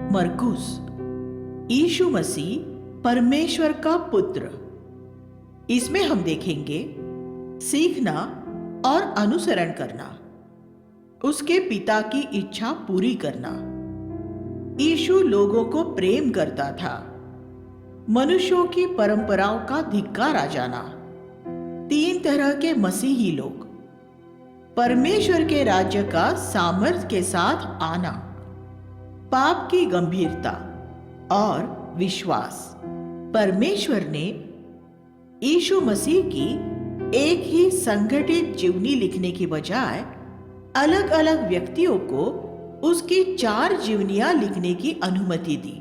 मरकुस, यीशु मसीह परमेश्वर का पुत्र। इसमें हम देखेंगे सीखना और अनुसरण करना, उसके पिता की इच्छा पूरी करना। यीशु लोगों को प्रेम करता था, मनुष्यों की परंपराओं का धिक्कार आ जाना। 3 तरह के मसीही लोग, परमेश्वर के राज्य का सामर्थ्य के साथ आना, पाप की गंभीरता और विश्वास। परमेश्वर ने यीशु मसीह की एक ही संगठित जीवनी लिखने की बजाय अलग अलग व्यक्तियों को उसकी 4 जीवनियां लिखने की अनुमति दी।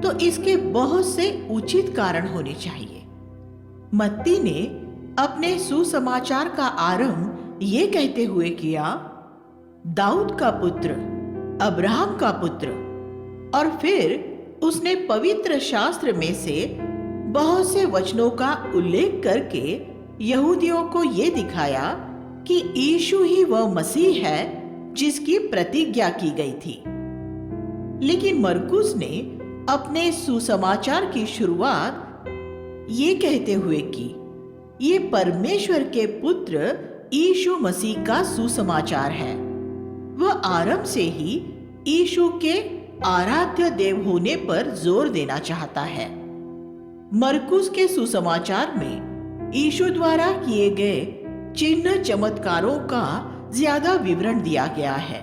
तो इसके बहुत से उचित कारण होने चाहिए। मत्ती ने अपने सुसमाचार का आरंभ ये कहते हुए किया, दाऊद का पुत्र, अब्राहम का पुत्र, और फिर उसने पवित्र शास्त्र में से बहुत से वचनों का उल्लेख करके यहूदियों को यह दिखाया कि यीशु ही वह मसीह है जिसकी प्रतिज्ञा की गई थी। लेकिन मरकुस ने अपने सुसमाचार की शुरुआत ये कहते हुए की, ये परमेश्वर के पुत्र यीशु मसीह का सुसमाचार है। वह आरंभ से ही यीशु के आराध्य देव होने पर जोर देना चाहता है। मरकुस के सुसमाचार में यीशु द्वारा किए गए चिन्ह चमत्कारों का ज्यादा विवरण दिया गया है,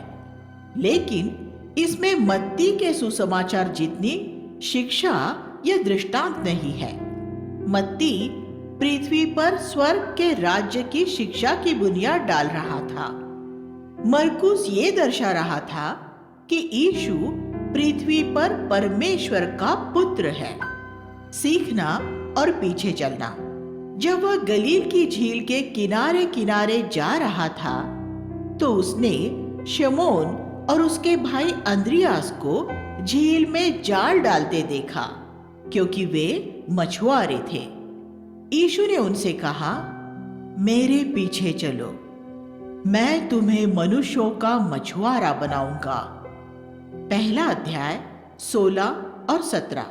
लेकिन इसमें मत्ती के सुसमाचार जितनी शिक्षा या दृष्टांत नहीं है। मत्ती पृथ्वी पर स्वर्ग के राज्य की शिक्षा की बुनियाद डाल रहा था। मरकुस ये दर्शा रहा था कि यीशु पृथ्वी पर परमेश्वर का पुत्र है। सीखना और पीछे चलना। जब वह गलील की झील के किनारे किनारे जा रहा था तो उसने शमौन और उसके भाई अंद्रियास को झील में जाल डालते देखा, क्योंकि वे मछुआरे थे। यीशु ने उनसे कहा, मेरे पीछे चलो, मैं तुम्हें मनुष्यों का मछुआरा बनाऊंगा। पहला अध्याय 16 और 17।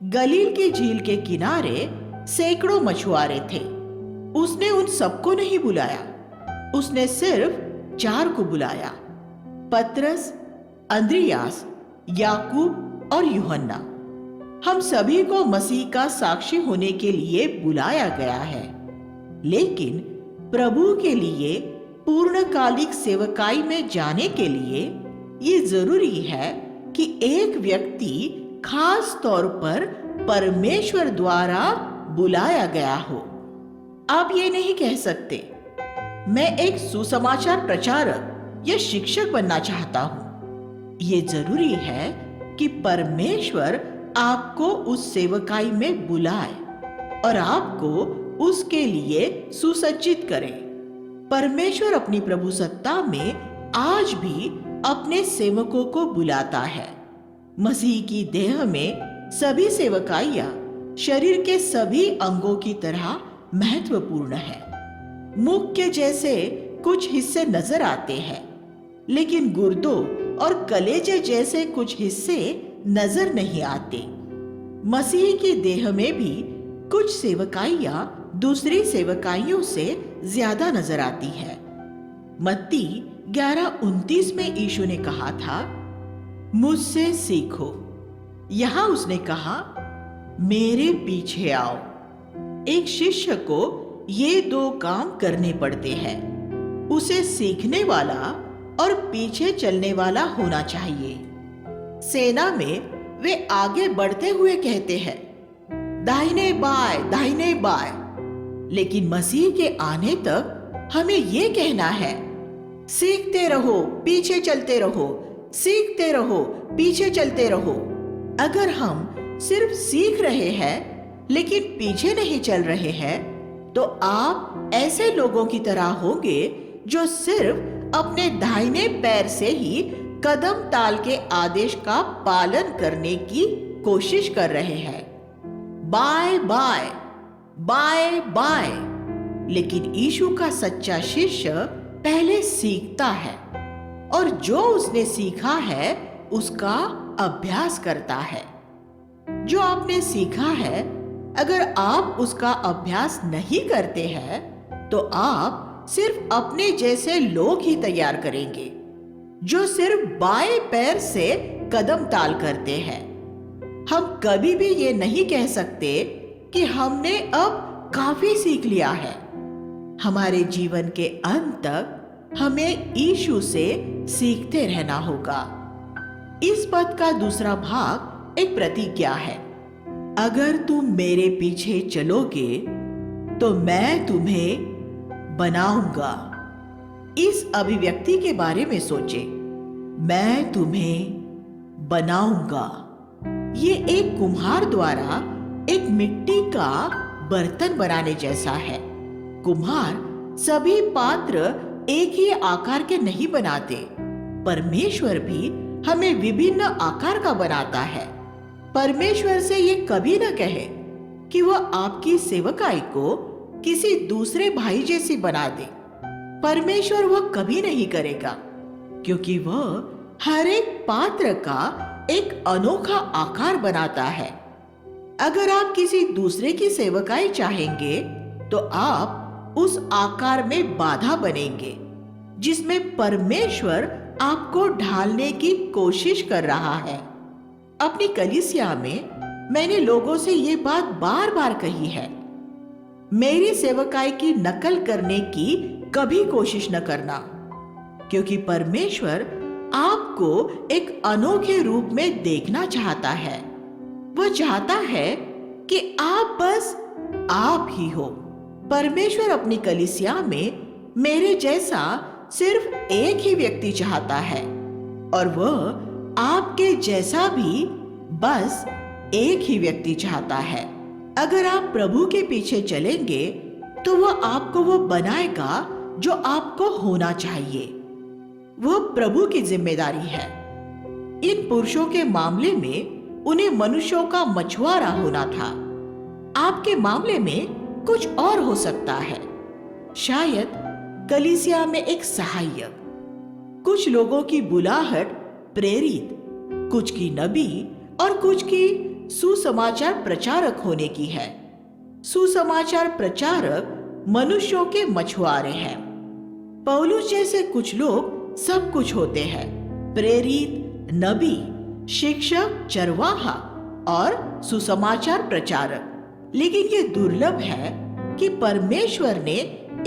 गलील की झील के किनारे सैकड़ों मछुआरे थे। उसने उन सबको नहीं बुलाया, उसने सिर्फ 4 को बुलाया, पतरस, अंद्रियास, याकूब और यूहन्ना। हम सभी को मसीह का साक्षी होने के लिए बुलाया गया है, लेकिन प्रभु के लिए पूर्णकालिक सेवकाई में जाने के लिए ये जरूरी है कि एक व्यक्ति खास तौर पर परमेश्वर द्वारा बुलाया गया हो। आप ये नहीं कह सकते, मैं एक सुसमाचार प्रचारक या शिक्षक बनना चाहता हूं। ये जरूरी है कि परमेश्वर आपको उस सेवकाई में बुलाए और आपको उसके लिए सुसज्जित करे। परमेश्वर अपनी प्रभु सत्ता में आज भी अपने सेवकों को बुलाता है। मसीह की देह में सभी सेवकाइयां शरीर के सभी अंगों की तरह महत्वपूर्ण है। मुख के जैसे कुछ हिस्से नजर आते हैं, लेकिन गुर्दों और कलेजे जैसे कुछ हिस्से नजर नहीं आते। मसीह की देह में भी कुछ सेवकाइयां दूसरी सेवकाइयों से ज्यादा नजर आती है। मत्ती 11:29 में यीशु ने कहा था, मुझसे सीखो। यहां उसने कहा, मेरे पीछे आओ। एक शिष्य को ये 2 काम करने पड़ते हैं। उसे सीखने वाला और पीछे चलने वाला होना चाहिए। सेना में वे आगे बढ़ते हुए कहते हैं, दाहिने बाएं, दाहिने बाएं। लेकिन मसीह के आने तक हमें यह कहना है, सीखते रहो, पीछे चलते रहो, सीखते रहो, पीछे चलते रहो। अगर हम सिर्फ सीख रहे हैं लेकिन पीछे नहीं चल रहे हैं, तो आप ऐसे लोगों की तरह होंगे जो सिर्फ अपने दाहिने पैर से ही कदम ताल के आदेश का पालन करने की कोशिश कर रहे हैं, बाएं बाएं, बाएं बाएं। लेकिन यीशु का सच्चा शिष्य पहले सीखता है और जो उसने सीखा है उसका अभ्यास करता है। जो आपने सीखा है, अगर आप उसका अभ्यास नहीं करते हैं तो आप सिर्फ अपने जैसे लोग ही तैयार करेंगे जो सिर्फ बाएं पैर से कदम ताल करते हैं। हम कभी भी ये नहीं कह सकते कि हमने अब काफी सीख लिया है। हमारे जीवन के अंत तक हमें यीशु से सीखते रहना होगा। इस पद का दूसरा भाग एक प्रतिज्ञा है। अगर तुम मेरे पीछे चलोगे तो मैं तुम्हें बनाऊंगा। इस अभिव्यक्ति के बारे में सोचें, मैं तुम्हें बनाऊंगा। ये एक कुम्हार द्वारा एक मिट्टी का बर्तन बनाने जैसा है। कुम्हार सभी पात्र एक ही आकार के नहीं बनाते। परमेश्वर भी हमें विभिन्न आकार का बनाता है। परमेश्वर से ये कभी न कहे कि वह आपकी सेवकाई को किसी दूसरे भाई जैसी बना दे। परमेश्वर वह कभी नहीं करेगा, क्योंकि वह हर एक पात्र का एक अनोखा आकार बनाता है। अगर आप किसी दूसरे की सेवकाई चाहेंगे तो आप उस आकार में बाधा बनेंगे जिसमें परमेश्वर आपको ढालने की कोशिश कर रहा है। अपनी कलीसिया में मैंने लोगों से ये बात बार बार कही है, मेरी सेवकाई की नकल करने की कभी कोशिश न करना, क्योंकि परमेश्वर आपको एक अनोखे रूप में देखना चाहता है। वह चाहता है कि आप बस आप ही हो। परमेश्वर अपनी कलीसिया में मेरे जैसा सिर्फ एक ही व्यक्ति चाहता है, और वह आपके जैसा भी बस एक ही व्यक्ति चाहता है। अगर आप प्रभु के पीछे चलेंगे तो वह आपको वो बनाएगा जो आपको होना चाहिए। वह प्रभु की जिम्मेदारी है। इन पुरुषों के मामले में उन्हें मनुष्यों का मछुआरा होना था। आपके मामले में कुछ और हो सकता है। शायद कलीसिया में एक सहायक, कुछ लोगों की बुलाहट प्रेरित, कुछ की नबी और कुछ की सुसमाचार प्रचारक होने की है। सुसमाचार प्रचारक मनुष्यों के मछुआरे हैं। पौलुस जैसे कुछ लोग सब कुछ होते हैं, प्रेरित, नबी, शिक्षक, चरवाहा और सुसमाचार प्रचारक। लेकिन ये दुर्लभ है कि परमेश्वर ने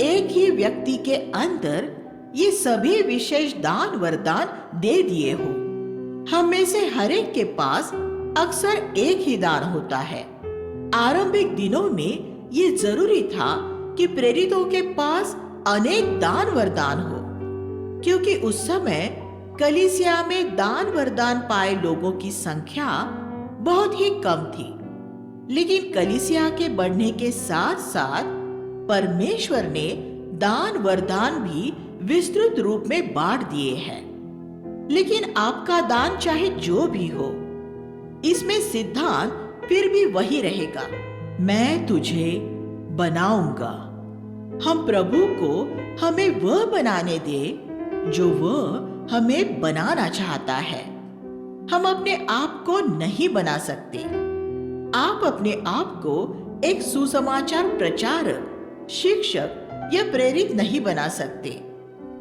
एक ही व्यक्ति के अंदर ये सभी विशेष दान वरदान दे दिए हो। हम में से हर एक के पास अक्सर एक ही दान होता है। आरंभिक दिनों में ये जरूरी था कि प्रेरितों के पास अनेक दान वरदान हो, क्योंकि उस समय कलीसिया में दान वरदान पाए लोगों की संख्या बहुत ही कम थी। लेकिन कलीसिया के बढ़ने के साथ साथ परमेश्वर ने दान वरदान भी विस्तृत रूप में बांट दिए हैं। लेकिन आपका दान चाहे जो भी हो, इसमें सिद्धांत फिर भी वही रहेगा, मैं तुझे बनाऊंगा। हम प्रभु को हमें वह बनाने दे जो वह हमें बनाना चाहता है। हम अपने आप को नहीं बना सकते। आप अपने आप को एक सुसमाचार प्रचारक, शिक्षक या प्रेरित नहीं बना सकते,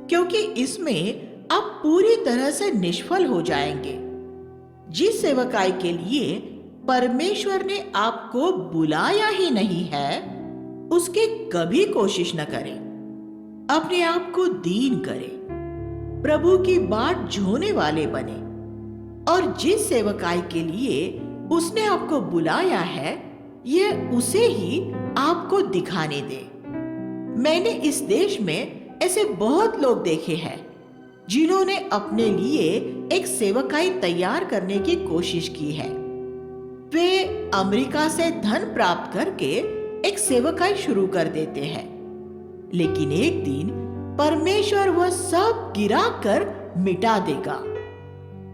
क्योंकि इसमें आप पूरी तरह से निष्फल हो जाएंगे। जिस सेवकाई के लिए परमेश्वर ने आपको बुलाया ही नहीं है, उसकी कभी कोशिश न करें। अपने आप को दीन करें, प्रभु की बाट जोने वाले बने, और जिस सेवकाई के लिए उसने आपको बुलाया है, यह उसे ही आपको दिखाने दे। मैंने इस देश में ऐसे बहुत लोग देखे हैं जिन्होंने अपने लिए एक सेवकाई तैयार करने की कोशिश की है। वे अमेरिका से धन प्राप्त करके एक सेवकाई शुरू कर देते हैं, लेकिन एक दिन परमेश्वर वह सब गिरा कर मिटा देगा।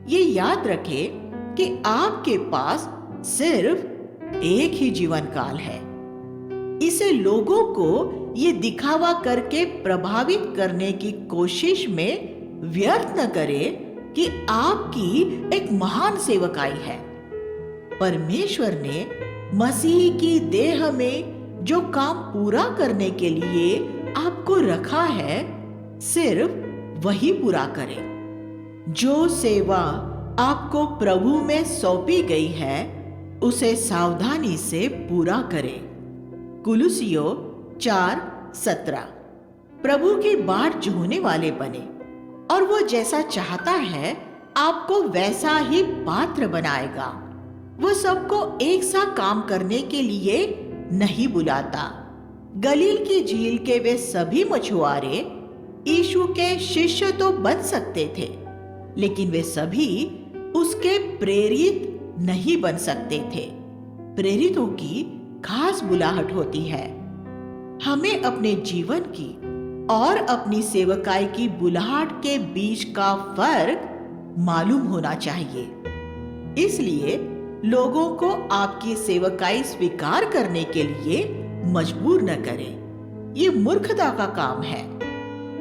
ये याद रखें कि आपके पास सिर्फ एक ही जीवन काल है। इसे लोगों को ये दिखावा करके प्रभावित करने की कोशिश में व्यर्थ न करें कि आपकी एक महान सेवकाई है। परमेश्वर ने मसीह की देह में जो काम पूरा करने के लिए आपको रखा है, सिर्फ वही पूरा करें। जो सेवा आपको प्रभु में सौंपी गई है, उसे सावधानी से पूरा करें। कुलुसियों 4:17। प्रभु की बाट जोहने वाले बने, और वो जैसा चाहता है आपको वैसा ही पात्र बनाएगा। वो सबको एक सा काम करने के लिए नहीं बुलाता। गलील की झील के वे सभी मछुआरे यीशु के शिष्य तो बन सकते थे, लेकिन वे सभी उसके प्रेरित नहीं बन सकते थे। प्रेरितों की खास बुलाहट होती है। हमें अपने जीवन की और अपनी सेवकाई की बुलाहट के बीच का फर्क मालूम होना चाहिए। इसलिए लोगों को आपकी सेवकाई स्वीकार करने के लिए मजबूर न करें। ये मूर्खता का काम है।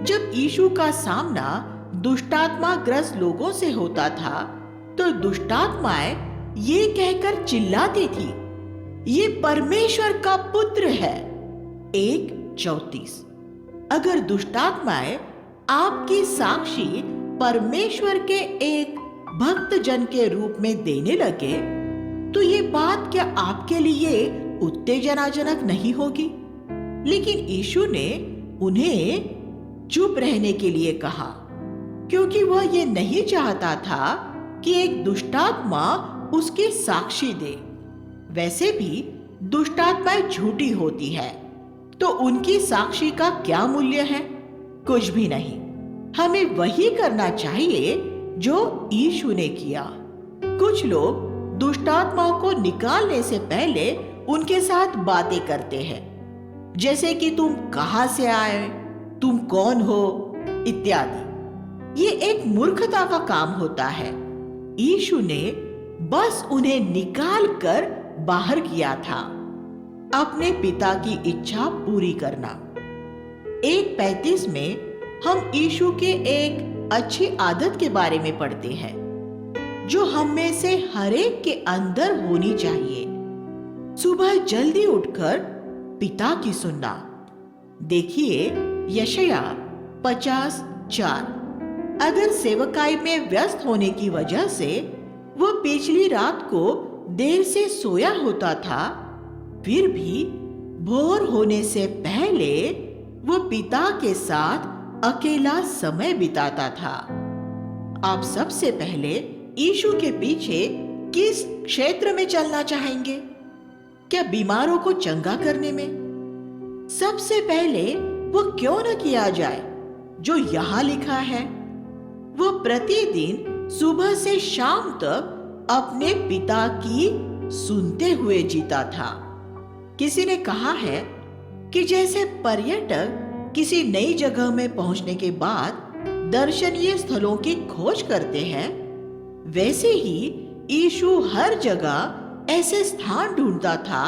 जब यीशु का सामना दुष्टात्मा ग्रस्त लोगों से होता था, तो दुष्टात्माएं ये कहकर चिल्लाती थी, ये परमेश्वर का पुत्र है। 1:34। अगर दुष्टात्माएं आपकी साक्षी परमेश्वर के एक भक्त जन के रूप में देने लगे, तो ये बात क्या आपके लिए उत्तेजनाजनक नहीं होगी? लेकिन यीशु ने उन्हें चुप रहने के लिए कहा, क्योंकि वह ये नहीं चाहता था कि एक दुष्टात्मा उसकी साक्षी दे। वैसे भी दुष्टात्माएं झूठी होती है, तो उनकी साक्षी का क्या मूल्य है? कुछ भी नहीं। हमें वही करना चाहिए जो यीशु ने किया। कुछ लोग दुष्टात्माओं को निकालने से पहले उनके साथ बातें करते हैं, जैसे कि तुम कहां से आए, तुम कौन हो, इत्यादि। ये एक मूर्खता का काम होता है। यीशु ने बस उन्हें निकाल कर बाहर किया था, अपने पिता की इच्छा पूरी करना। 1:35 में हम यीशु के एक अच्छी आदत के बारे में पढ़ते हैं, जो हम में से हरेक के अंदर होनी चाहिए। सुबह जल्दी उठकर पिता की सुनना। देखिए यशायाह 50:4। अगर सेवकाई में व्यस्त होने की वजह से वह पिछली रात को देर से सोया होता था, फिर भी भोर होने से पहले वह पिता के साथ अकेला समय बिताता था। आप सबसे पहले यीशु के पीछे किस क्षेत्र में चलना चाहेंगे? क्या बीमारों को चंगा करने में? सबसे पहले वो क्यों न किया जाए जो यहाँ लिखा है। वो प्रतिदिन सुबह से शाम तक अपने पिता की सुनते हुए जीता था। किसी ने कहा है कि जैसे पर्यटक किसी नई जगह में पहुंचने के बाद दर्शनीय स्थलों की खोज करते हैं, वैसे ही यीशु हर जगह ऐसे स्थान ढूंढता था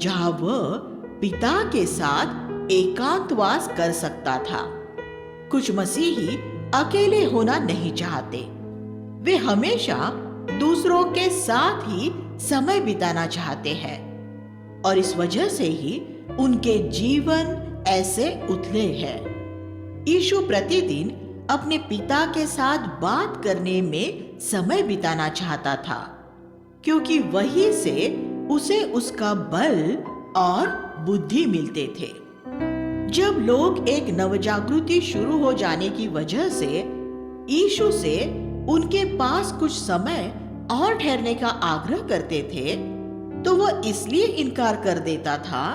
जहां वह पिता के साथ एकांतवास कर सकता था। कुछ मसीही अकेले होना नहीं चाहते। वे हमेशा दूसरों के साथ ही समय बिताना चाहते हैं, और इस वजह से ही उनके जीवन ऐसे उथले हैं। यीशु प्रतिदिन अपने पिता के साथ बात करने में समय बिताना चाहता था, क्योंकि वहीं से उसे उसका बल और बुद्धि मिलते थे। जब लोग एक नवजागृति शुरू हो जाने की वजह से यीशु से उनके पास कुछ समय और ठहरने का आग्रह करते थे, तो वह इसलिए इनकार कर देता था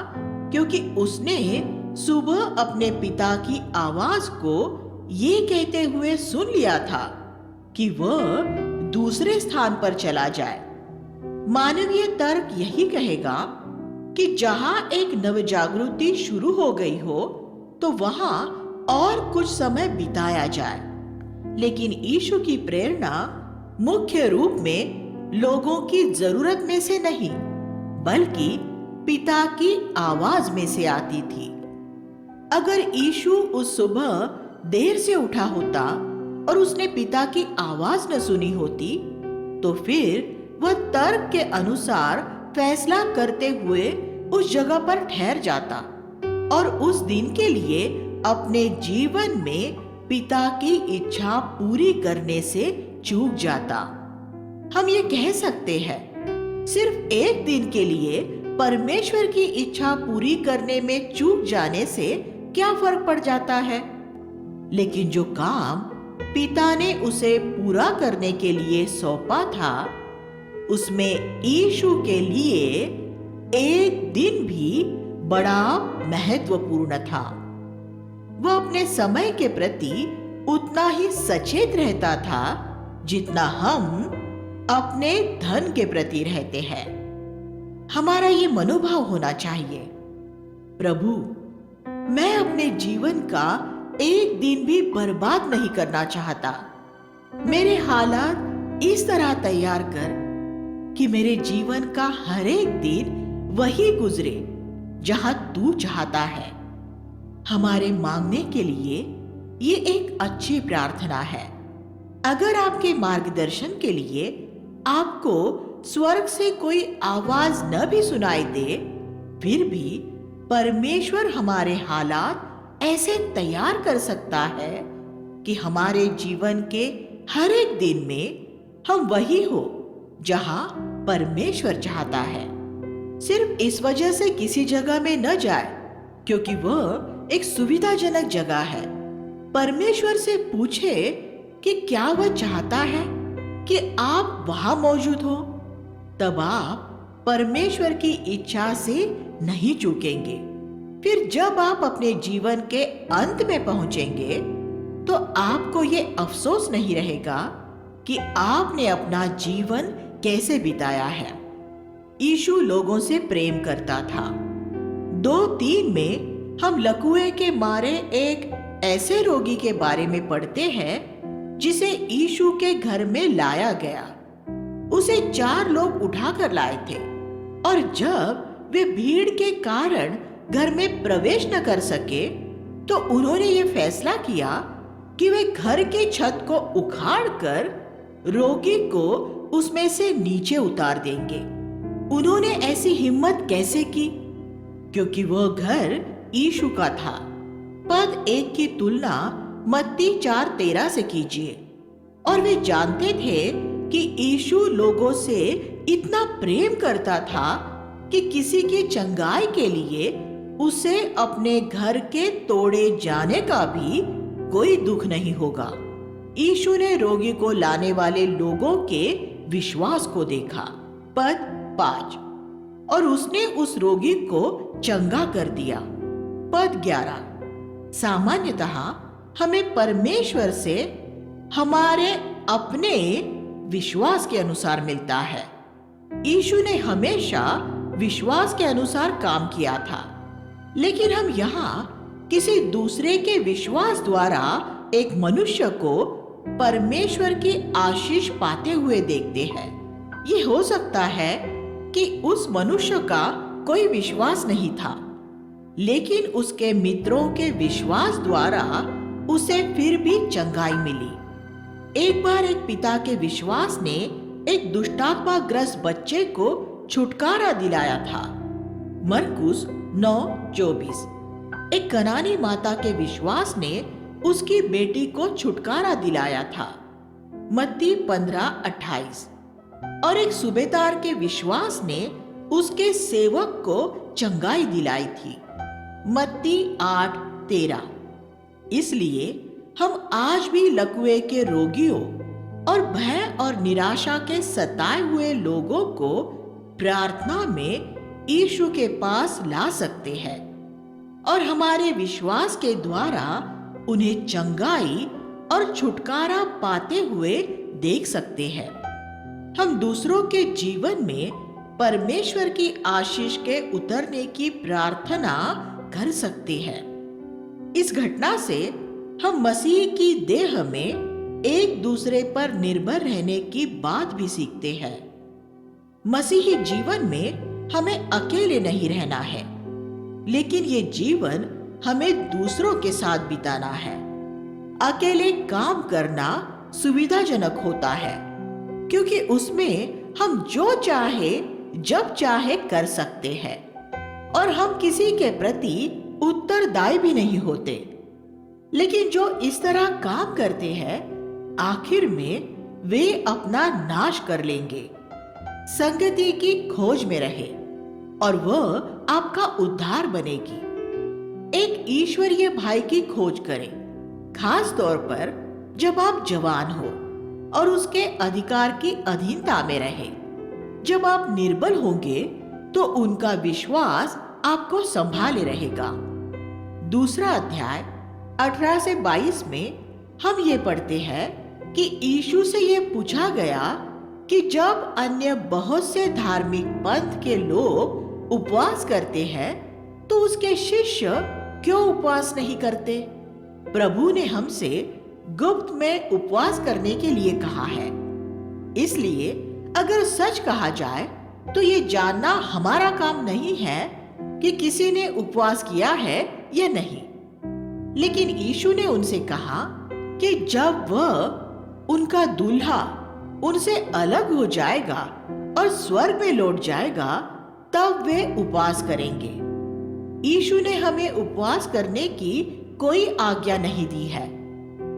क्योंकि उसने सुबह अपने पिता की आवाज को ये कहते हुए सुन लिया था कि वह दूसरे स्थान पर चला जाए। मानवीय तर्क यही कहेगा कि जहां एक नवजागृति शुरू हो गई हो, तो वहां और कुछ समय बिताया जाए। लेकिन यीशु की प्रेरणा मुख्य रूप में लोगों की जरूरत में से नहीं, बल्कि पिता की आवाज में से आती थी। अगर यीशु उस सुबह देर से उठा होता, और उसने पिता की आवाज न सुनी होती, तो फिर वह तर्क के अनुसार फैसला करते हुए उस जगह पर ठहर जाता और उस दिन के लिए अपने जीवन में पिता की इच्छा पूरी करने से चूक जाता। हम ये कह सकते हैं, सिर्फ एक दिन के लिए परमेश्वर की इच्छा पूरी करने में चूक जाने से क्या फर्क पड़ जाता है? लेकिन जो काम पिता ने उसे पूरा करने के लिए सौंपा था, उसमें यीशु के लिए एक दिन भी बड़ा महत्वपूर्ण था। वह अपने समय के प्रति उतना ही सचेत रहता था जितना हम अपने धन के प्रति रहते हैं। हमारा ये मनोभाव होना चाहिए, प्रभु, मैं अपने जीवन का एक दिन भी बर्बाद नहीं करना चाहता। मेरे हालात इस तरह तैयार कर कि मेरे जीवन का हर एक दिन वही गुजरे जहां तू चाहता है। हमारे मांगने के लिए ये एक अच्छी प्रार्थना है। अगर आपके मार्गदर्शन के लिए आपको स्वर्ग से कोई आवाज न भी सुनाई दे, फिर भी परमेश्वर हमारे हालात ऐसे तैयार कर सकता है कि हमारे जीवन के हर एक दिन में हम वही हो जहां परमेश्वर चाहता है। सिर्फ इस वजह से किसी जगह में न जाए क्योंकि वह एक सुविधाजनक जगह है। परमेश्वर से पूछे कि क्या वह चाहता है कि आप वहां मौजूद हो, तब आप परमेश्वर की इच्छा से नहीं चूकेंगे। फिर जब आप अपने जीवन के अंत में पहुंचेंगे तो आपको ये अफसोस नहीं रहेगा कि आपने अपना जीवन कैसे बिताया है। यीशु लोगों से प्रेम करता था। 2-3 में हम लकवे के मारे एक ऐसे रोगी के बारे में पढ़ते हैं जिसे यीशु के घर में लाया गया। उसे 4 लोग उठाकर लाए थे और जब वे भीड़ के कारण घर में प्रवेश न कर सके तो उन्होंने ये फैसला किया कि वे घर की छत को उखाड़कर रोगी को उसमें से नीचे उतार देंगे। उन्होंने ऐसी हिम्मत कैसे की? क्योंकि वह घर यीशु का था। पद 1 की तुलना मत्ती 4:13 से कीजिए। और वे जानते थे कि यीशु लोगों से इतना प्रेम करता था कि किसी की चंगाई के लिए उसे अपने घर के तोड़े जाने का भी कोई दुख नहीं होगा। यीशु ने रोगी को लाने वाले लोगों के विश्वास को देखा। पद 5, और उसने उस रोगी को चंगा कर दिया। पद 11, सामान्यतः हमें परमेश्वर से हमारे अपने विश्वास के अनुसार मिलता है। यीशु ने हमेशा विश्वास के अनुसार काम किया था, लेकिन हम यहाँ किसी दूसरे के विश्वास द्वारा एक मनुष्य को परमेश्वर की आशीष पाते हुए देखते हैं। ये हो सकता है कि उस मनुष्य का कोई विश्वास नहीं था, लेकिन उसके मित्रों के विश्वास द्वारा उसे फिर भी चंगाई मिली। एक बार एक पिता के विश्वास ने एक दुष्टात्माग्रस्त बच्चे को छुटकारा दिलाया था। मरकुस 9:24। एक कनानी माता के विश्वास ने उसकी बेटी को छुटकारा दिलाया था। मत्ती 15:28। और एक सूबेदार के विश्वास ने उसके सेवक को चंगाई दिलाई थी। मत्ती 8:13। इसलिए हम आज भी लकवे के रोगियों और भय और निराशा के सताए हुए लोगों को प्रार्थना में यीशु के पास ला सकते हैं और हमारे विश्वास के द्वारा उन्हें चंगाई और छुटकारा पाते हुए देख सकते हैं। हम दूसरों के जीवन में परमेश्वर की आशीष के उतरने की प्रार्थना कर सकते हैं। इस घटना से हम मसीह की देह में एक दूसरे पर निर्भर रहने की बात भी सीखते हैं। मसीही जीवन में हमें अकेले नहीं रहना है, लेकिन ये जीवन हमें दूसरों के साथ बिताना है। अकेले काम करना सुविधाजनक होता है, क्योंकि उसमें हम जो चाहे जब चाहे कर सकते हैं और हम किसी के प्रति उत्तरदायी भी नहीं होते। लेकिन जो इस तरह काम करते हैं, आखिर में वे अपना नाश कर लेंगे। संगति की खोज में रहे और वह आपका उद्धार बनेगी। एक ईश्वरीय भाई की खोज करें, खास तौर पर जब आप जवान हो और उसके अधिकार की अधीनता में रहे। जब आप निर्बल होंगे तो उनका विश्वास आपको संभाले रहेगा। दूसरा अध्याय 18 से 22 में हम ये पढ़ते हैं कि यीशु से ये पूछा गया कि जब अन्य बहुत से धार्मिक पंथ के लोग उपवास करते हैं तो उसके शिष्य क्यों उपवास नहीं करते? प्रभु ने हमसे गुप्त में उपवास करने के लिए कहा है। इसलिए अगर सच कहा जाए तो ये जानना हमारा काम नहीं है कि किसी ने उपवास किया है या नहीं। लेकिन यीशु ने उनसे कहा कि जब वह उनका दूल्हा उनसे अलग हो जाएगा और स्वर्ग में लौट जाएगा, तब वे उपवास करेंगे। यीशु ने हमें उपवास करने की कोई आज्ञा नहीं दी है,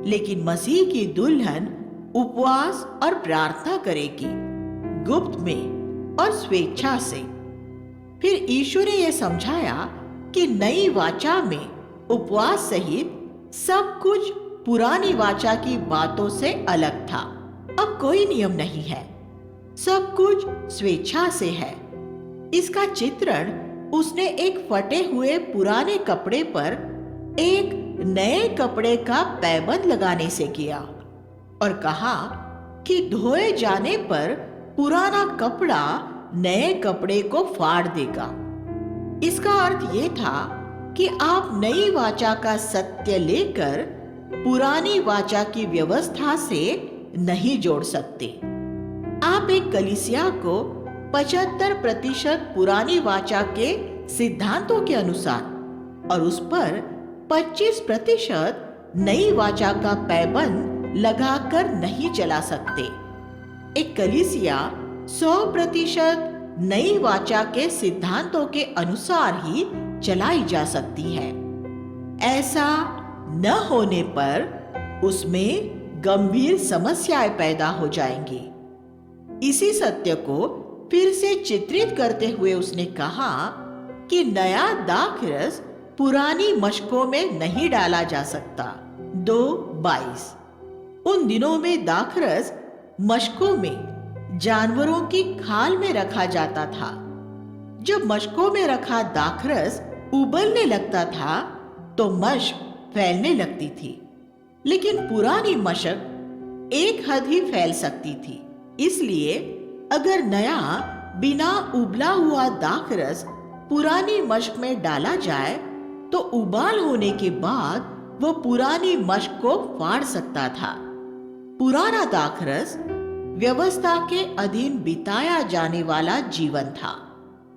लेकिन मसीह की दुल्हन उपवास और प्रार्थना करेगी, गुप्त में और स्वेच्छा से। फिर यीशु ने यह समझाया कि नई वाचा में उपवास सहित सब कुछ पुरानी वाचा की बातों से अलग था। अब कोई नियम नहीं है, सब कुछ स्वेच्छा से है। इसका चित्रण उसने एक फटे हुए पुराने कपड़े पर एक नए कपड़े का पैबंद लगाने से किया और कहा कि धोए जाने पर पुराना कपड़ा नए कपड़े को फाड़ देगा। इसका अर्थ ये था कि आप नई वाचा का सत्य लेकर पुरानी वाचा की व्यवस्था से नहीं जोड़ सकते। आप एक कलीसिया को 75% पुरानी वाचा के सिद्धांतों के अनुसार और उस पर 25% नई वाचा का पैबंद लगाकर नहीं चला सकते। एक कलीसिया 100% नई वाचा के सिद्धांतों के अनुसार ही चलाई जा सकती है। ऐसा न होने पर उसमें गंभीर समस्याएं पैदा हो जाएंगी। इसी सत्य को फिर से चित्रित करते हुए उसने कहा कि नया दाखरस पुरानी मशकों में नहीं डाला जा सकता। 2:22। उन दिनों में दाखरस मशकों में जानवरों की खाल में रखा जाता था। जब मशकों में रखा दाखरस उबलने लगता था तो मशक फैलने लगती थी, लेकिन पुरानी मशक एक हद ही फैल सकती थी। इसलिए अगर नया बिना उबला हुआ दाखरस पुरानी मशक में डाला जाए तो उबाल होने के बाद वह पुरानी मशक को फाड़ सकता था। पुराना दाखरस व्यवस्था के अधीन बिताया जाने वाला जीवन था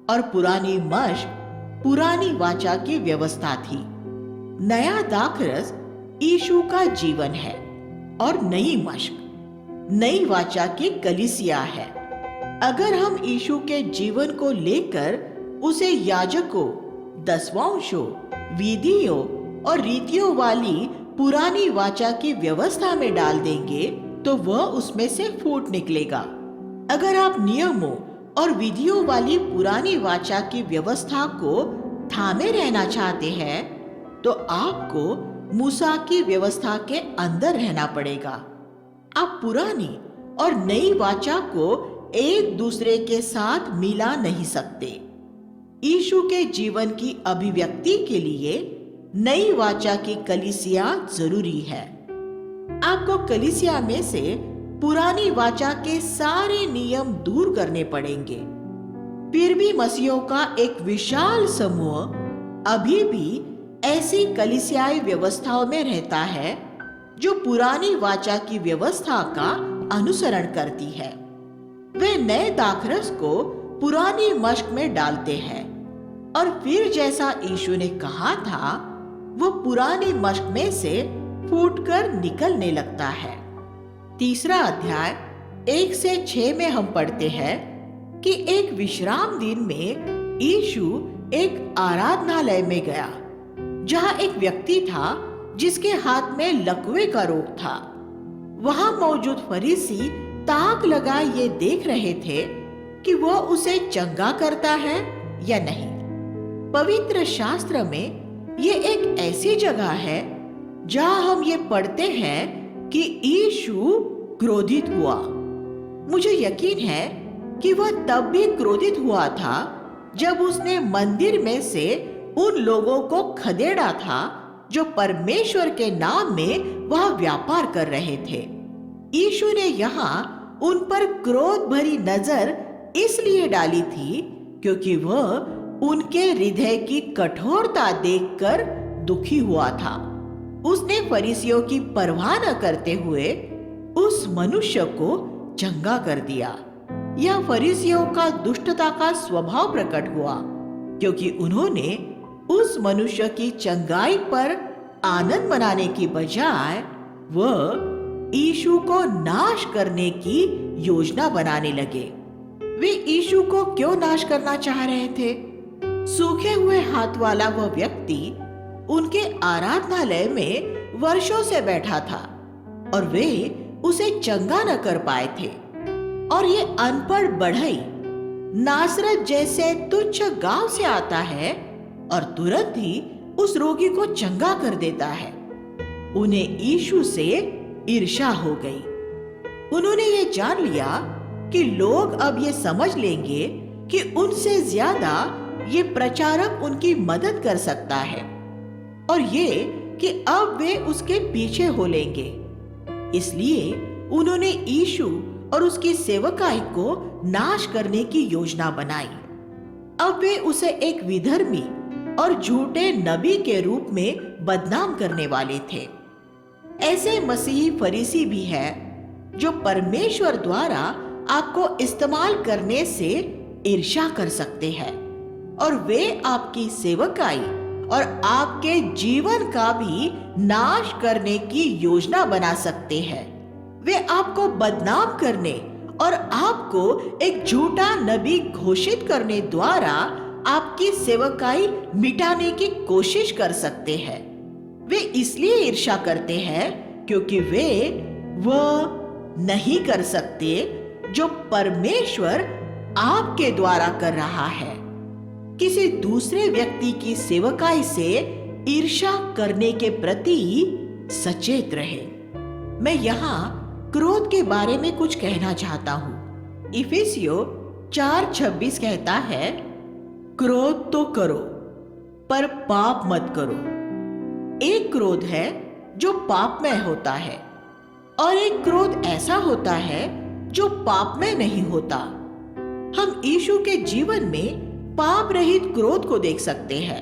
और पुरानी मशक पुरानी वाचा की व्यवस्था थी। नया दाखरस यीशु का जीवन है और नई मशक नई वाचा की कलीसिया है। अगर हम यीशु के जीवन को लेकर उसे याजकों, दसवंशों, विधियों और रीतियों वाली पुरानी वाचा की व्यवस्था में डाल देंगे तो वह उसमें से फूट निकलेगा। अगर आप नियमों और विधियों वाली पुरानी वाचा की व्यवस्था को थामे रहना चाहते हैं तो आपको मूसा की व्यवस्था के अंदर रहना पड़ेगा। आप पुरानी और नई वाचा को एक दूसरे के साथ मिला नहीं सकते। यीशु के जीवन की अभिव्यक्ति के लिए नई वाचा की कलीसिया जरूरी है। आपको कलीसिया में से पुरानी वाचा के सारे नियम दूर करने पड़ेंगे। फिर भी मसीहों का एक विशाल समूह अभी भी ऐसी कलीसियाई व्यवस्थाओं में रहता है जो पुरानी वाचा की व्यवस्था का अनुसरण करती है। वे नए दाखरस को पुरानी मशक में डालते हैं और फिर जैसा यीशु ने कहा था वो पुरानी मशक में से फूटकर निकलने लगता है। तीसरा अध्याय 1 से 6 में हम पढ़ते हैं कि एक विश्राम दिन में यीशु एक आराधनालय में गया, जहां एक व्यक्ति था जिसके हाथ में लकवे का रोग था। वहां मौजूद फरीसी ताक लगाए ये देख रहे थे कि वह उसे चंगा करता है या नहीं। पवित्र शास्त्र में ये एक ऐसी जगह है जहां हम ये पढ़ते हैं कि यीशु क्रोधित हुआ। मुझे यकीन है कि वह तब भी क्रोधित हुआ था जब उसने मंदिर में से उन लोगों को खदेड़ा था जो परमेश्वर के नाम में वह व्यापार कर रहे थे। यीशु ने यहाँ उन पर क्रोध भरी नजर इसलिए डाली थी क्योंकि वह उनके हृदय की कठोरता देखकर दुखी हुआ था। उसने फरीसियों की परवाह न करते हुए उस मनुष्य को चंगा कर दिया। यह फरीसियों का दुष्टता का स्वभाव प्रकट हुआ क्योंकि उन्होंने उस मनुष्य की चंगाई पर आनंद मनाने की बजाय वह यीशु को नाश करने की योजना बनाने लगे। वे यीशु को क्यों नाश करना चाह रहे थे? सूखे हुए हाथ वाला वह व्यक्ति उनके आराधनालय में वर्षों से बैठा था और वे उसे चंगा न कर पाए थे। और ये अनपढ़ बढ़ई नासरत जैसे तुच्छ गांव से आता है और तुरंत ही उस रोगी को चंगा कर देता है। उन्हें यीशु से ईर्ष्या हो गई। उन्होंने ये जान लिया कि लोग अब ये समझ लेंगे कि उनसे ज्यादा ये प्रचारक उनकी मदद कर सकता है और ये कि अब वे उसके पीछे हो लेंगे। इसलिए उन्होंने यीशु और उसकी सेवकाई को नाश करने की योजना बनाई। अब वे उसे एक विधर्मी और झूठे नबी के रूप में बदनाम करने वाले थे। ऐसे मसीही फरीसी भी हैं जो परमेश्वर द्वारा आपको इस्तेमाल करने से ईर्ष्या कर सकते हैं और वे आपकी सेवकाई और आपके जीवन का भी नाश करने की योजना बना सकते हैं। वे आपको बदनाम करने और आपको एक झूठा नबी घोषित करने द्वारा आपकी सेवकाई मिटाने की कोशिश कर सकते हैं। वे इसलिए ईर्ष्या करते हैं क्योंकि वे वह नहीं कर सकते जो परमेश्वर आपके द्वारा कर रहा है। किसी दूसरे व्यक्ति की सेवकाई से ईर्ष्या करने के प्रति सचेत रहे। मैं यहाँ क्रोध के बारे में कुछ कहना चाहता हूँ। इफिसियों 4:26 कहता है, क्रोध तो करो पर पाप मत करो। एक क्रोध है जो पापमय होता है और एक क्रोध ऐसा होता है जो पापमय नहीं होता। हम यीशु के जीवन में पाप रहित क्रोध को देख सकते हैं।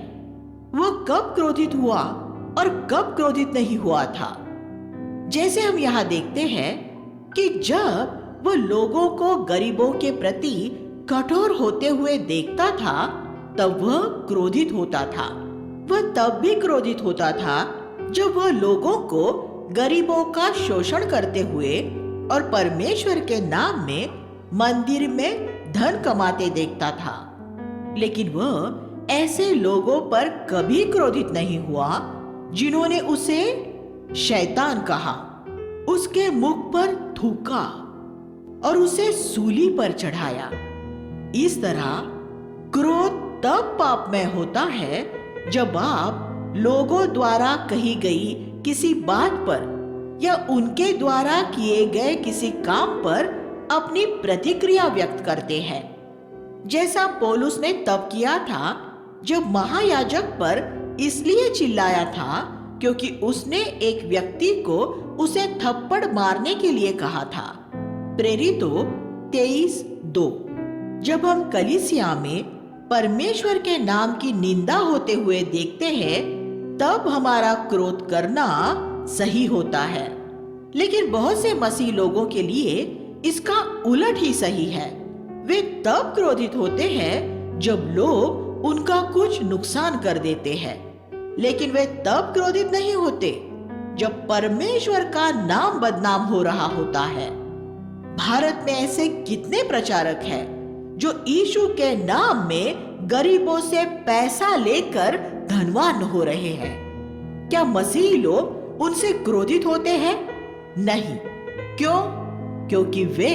वह कब क्रोधित हुआ और कब क्रोधित नहीं हुआ था। जैसे हम यहाँ देखते हैं कि जब वह लोगों को गरीबों के प्रति कठोर होते हुए देखता था तब वह क्रोधित होता था। वह तब भी क्रोधित होता था जब वह लोगों को गरीबों का शोषण करते हुए और परमेश्वर के नाम में मंदिर में धन कमाते देखता था। लेकिन वह ऐसे लोगों पर कभी क्रोधित नहीं हुआ जिन्होंने उसे शैतान कहा, उसके मुख पर थूका और उसे सूली पर चढ़ाया। इस तरह क्रोध तब पापमय होता है जब आप लोगों द्वारा कही गई किसी बात पर या उनके द्वारा किए गए किसी काम पर अपनी प्रतिक्रिया व्यक्त करते हैं, जैसा पौलुस ने तब किया था जब महायाजक पर इसलिए चिल्लाया था क्योंकि उसने एक व्यक्ति को उसे थप्पड़ मारने के लिए कहा था। प्रेरितों 23:2। जब हम कलीसिया में परमेश्वर के नाम की निंदा होते हुए देखते हैं तब हमारा क्रोध करना सही होता है। लेकिन बहुत से मसीह लोगों के लिए इसका उलट ही सही है। वे तब क्रोधित होते हैं जब लोग उनका कुछ नुकसान कर देते हैं, लेकिन वे तब क्रोधित नहीं होते जब परमेश्वर का नाम बदनाम हो रहा होता है। भारत में ऐसे कितने प्रचारक हैं जो यीशु के नाम में गरीबों से पैसा लेकर धनवान हो रहे हैं। क्या मसीही लोग उनसे क्रोधित होते हैं? नहीं। क्यों? क्योंकि वे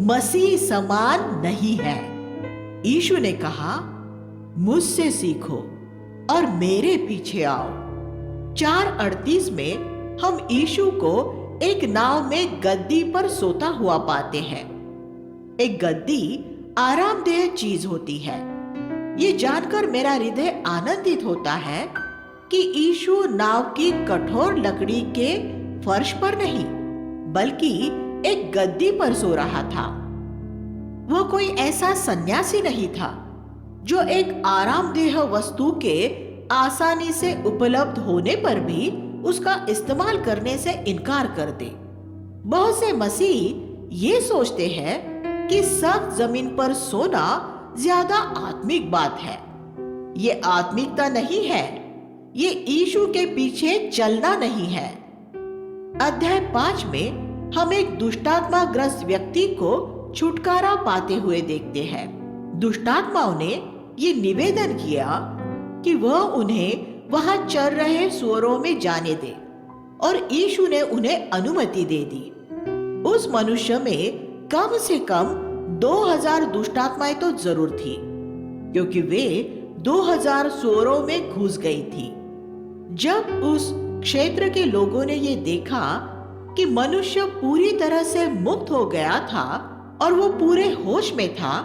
मसीह समान नहीं है। यीशु ने कहा, मुझसे सीखो और मेरे पीछे आओ। 4:38 में हम यीशु को एक नाव में गद्दी पर सोता हुआ पाते हैं। एक गद्दी आरामदेह चीज होती है। ये जानकर मेरा हृदय आनंदित होता है कि यीशु नाव की कठोर लकड़ी के फर्श पर नहीं, बल्कि एक गद्दी पर सो रहा था। वह कोई ऐसा सन्यासी नहीं था जो एक आरामदेह वस्तु के आसानी से उपलब्ध होने पर भी उसका इस्तेमाल करने से इनकार कर दे। बहुत से मसीह ये सोचते हैं कि सख्त जमीन पर सोना ज्यादा आत्मिक बात है। ये आत्मिकता नहीं है। ये यीशु के पीछे चलना नहीं है। अध्याय 5 में हम एक दुष्टात्मा ग्रस्त व्यक्ति को छुटकारा पाते हुए देखते हैं। दुष्टात्माओं ने ये निवेदन किया कि वह उन्हें वहां चर रहे सूअरों में जाने दे, और यीशु ने उन्हें अनुमति दे दी। उस मनुष्य में कम से कम 2000 दुष्टात्माएं तो जरूर थी, क्योंकि वे 2000 सूअरों में घुस गई थी। जब उस क्षेत्र के लोगों ने ये देखा कि मनुष्य पूरी तरह से मुक्त हो गया था और वो पूरे होश में था,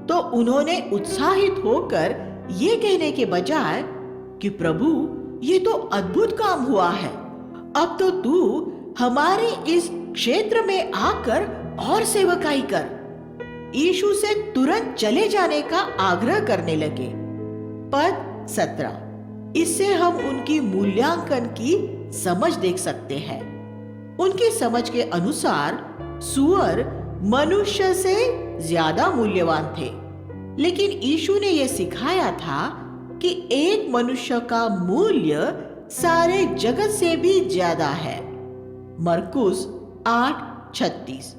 तो उन्होंने उत्साहित होकर ये कहने के बजाय कि प्रभु, ये तो अद्भुत काम हुआ है। अब तो तू हमारे इस क्षेत्र में आकर और सेवकाई कर, यीशु से तुरंत चले जाने का आग्रह करने लगे। पद 17। इससे हम उनकी मूल्यांकन की समझ देख सकते हैं। उनकी समझ के अनुसार सूअर मनुष्य से ज्यादा मूल्यवान थे, लेकिन यीशु ने यह सिखाया था कि एक मनुष्य का मूल्य सारे जगत से भी ज्यादा है। मरकुस 8:36।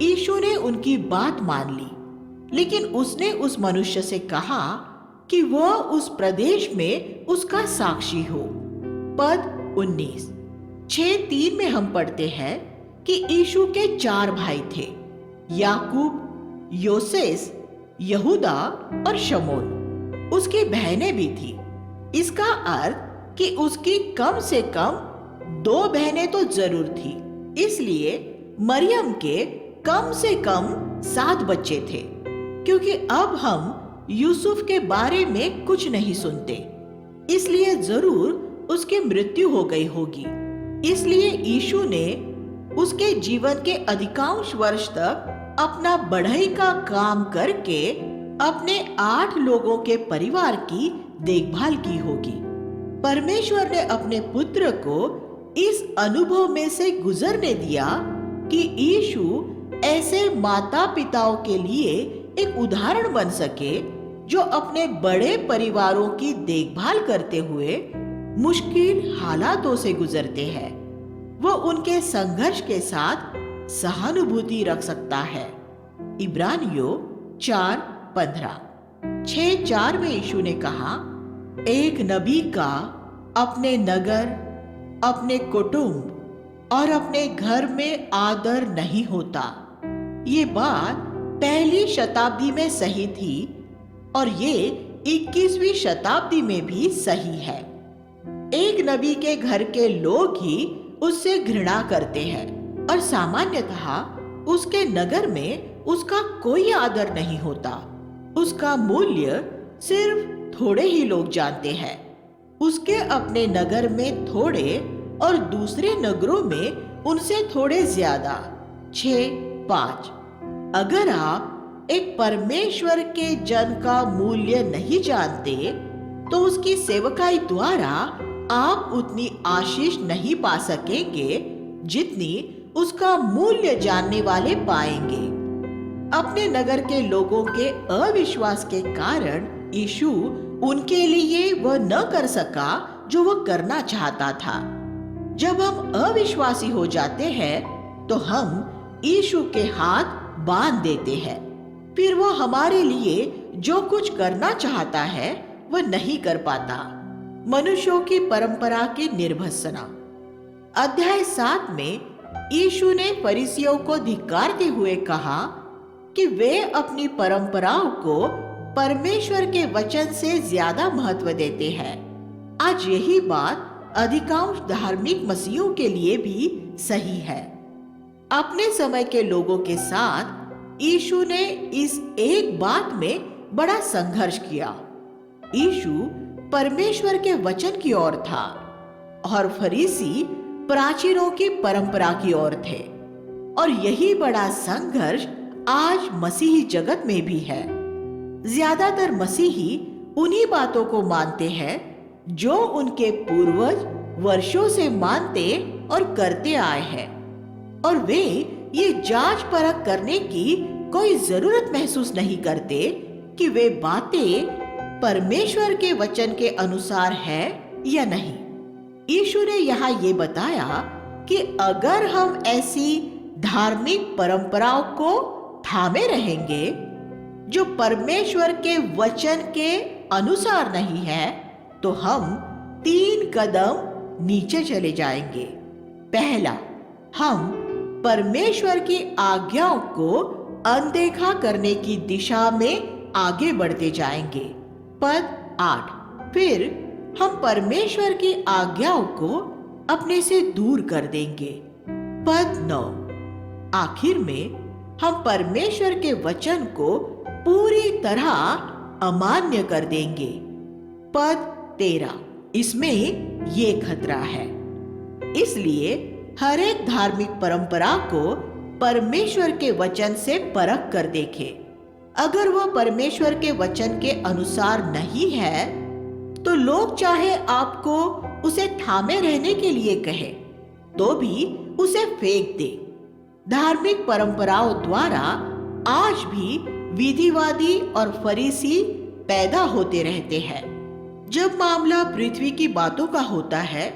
यीशु ने उनकी बात मान ली, लेकिन उसने उस मनुष्य से कहा कि वह उस प्रदेश में उसका साक्षी हो। पद 19। 6:3 में हम पढ़ते हैं कि यीशु के 4 भाई थे, याकूब, योसेस, यहूदा और शमौन। उसकी बहनें भी थी। इसका अर्थ कि उसकी कम से कम 2 बहनें तो जरूर थी। इसलिए मरियम के कम से कम 7 बच्चे थे। क्योंकि अब हम यूसुफ के बारे में कुछ नहीं सुनते, इसलिए जरूर उसकी मृत्यु हो गई होगी। इसलिए यीशु ने उसके जीवन के अधिकांश वर्ष तक अपना बढ़ई का काम करके अपने 8 लोगों के परिवार की देखभाल की होगी। परमेश्वर ने अपने पुत्र को इस अनुभव में से गुजरने दिया कि यीशु ऐसे माता पिताओं के लिए एक उदाहरण बन सके जो अपने बड़े परिवारों की देखभाल करते हुए मुश्किल हालातों से गुजरते हैं। वो उनके संघर्ष के साथ सहानुभूति रख सकता है। इब्रानियों 4:15। 6:4 में यीशु ने कहा, एक नबी का अपने नगर, अपने कुटुंब और अपने घर में आदर नहीं होता। ये बात पहली शताब्दी में सही थी और ये 21वीं शताब्दी में भी सही है। एक नबी के घर के लोग ही उससे घृणा करते हैं और सामान्यतः उसके नगर में उसका कोई आदर नहीं होता। उसका मूल्य सिर्फ थोड़े ही लोग जानते हैं। उसके अपने नगर में थोड़े और दूसरे नगरों में उनसे थोड़े ज्यादा। 6:5। अगर आप एक परमेश्वर के जन का मूल्य नहीं जानते तो उसकी सेवकाई द्वारा आप उतनी आशीष नहीं पा सकेंगे जितनी उसका मूल्य जानने वाले पाएंगे। अपने नगर के लोगों के अविश्वास के कारण यीशु उनके लिए वह न कर सका जो वह करना चाहता था। जब हम अविश्वासी हो जाते हैं तो हम यीशु के हाथ बांध देते हैं। फिर वो हमारे लिए जो कुछ करना चाहता है वह नहीं कर पाता। मनुष्यों की परंपरा की निर्भसना। अध्याय 7 में यीशु ने फरीसियों को धिक्कारते हुए कहा कि वे अपनी परंपराओं को परमेश्वर के वचन से ज्यादा महत्व देते हैं। आज यही बात अधिकांश धार्मिक मसीहों के लिए भी सही है। अपने समय के लोगों के साथ यीशु ने इस एक बात में बड़ा संघर्ष किया। यीशु परमेश्वर के वचन की ओर था और फरीसी प्राचीनों की परंपरा की ओर थे। और यही बड़ा संघर्ष आज मसीही जगत में भी है। ज्यादातर मसीही उन्हीं बातों को मानते हैं जो उनके पूर्वज वर्षों से मानते और करते आए हैं, और वे ये जांच परख करने की कोई जरूरत महसूस नहीं करते कि वे बातें परमेश्वर के वचन के अनुसार है या नहीं। यीशु ने यहाँ ये बताया कि अगर हम ऐसी धार्मिक परंपराओं को थामे रहेंगे जो परमेश्वर के वचन के अनुसार नहीं है, तो हम 3 कदम नीचे चले जाएंगे। पहला, हम परमेश्वर की आज्ञाओं को अनदेखा करने की दिशा में आगे बढ़ते जाएंगे। पद 8, फिर हम परमेश्वर की आज्ञाओं को अपने से दूर कर देंगे। पद 9, आखिर में हम परमेश्वर के वचन को पूरी तरह अमान्य कर देंगे। पद 13, इसमें ये खतरा है। इसलिए हर एक धार्मिक परंपरा को परमेश्वर के वचन से परख कर देखे। अगर वह परमेश्वर के वचन के अनुसार नहीं है तो लोग चाहे आपको उसे थामे रहने के लिए कहे तो भी उसे फेंक दे। धार्मिक परंपराओं द्वारा आज भी विधिवादी और फरीसी पैदा होते रहते हैं। जब मामला पृथ्वी की बातों का होता है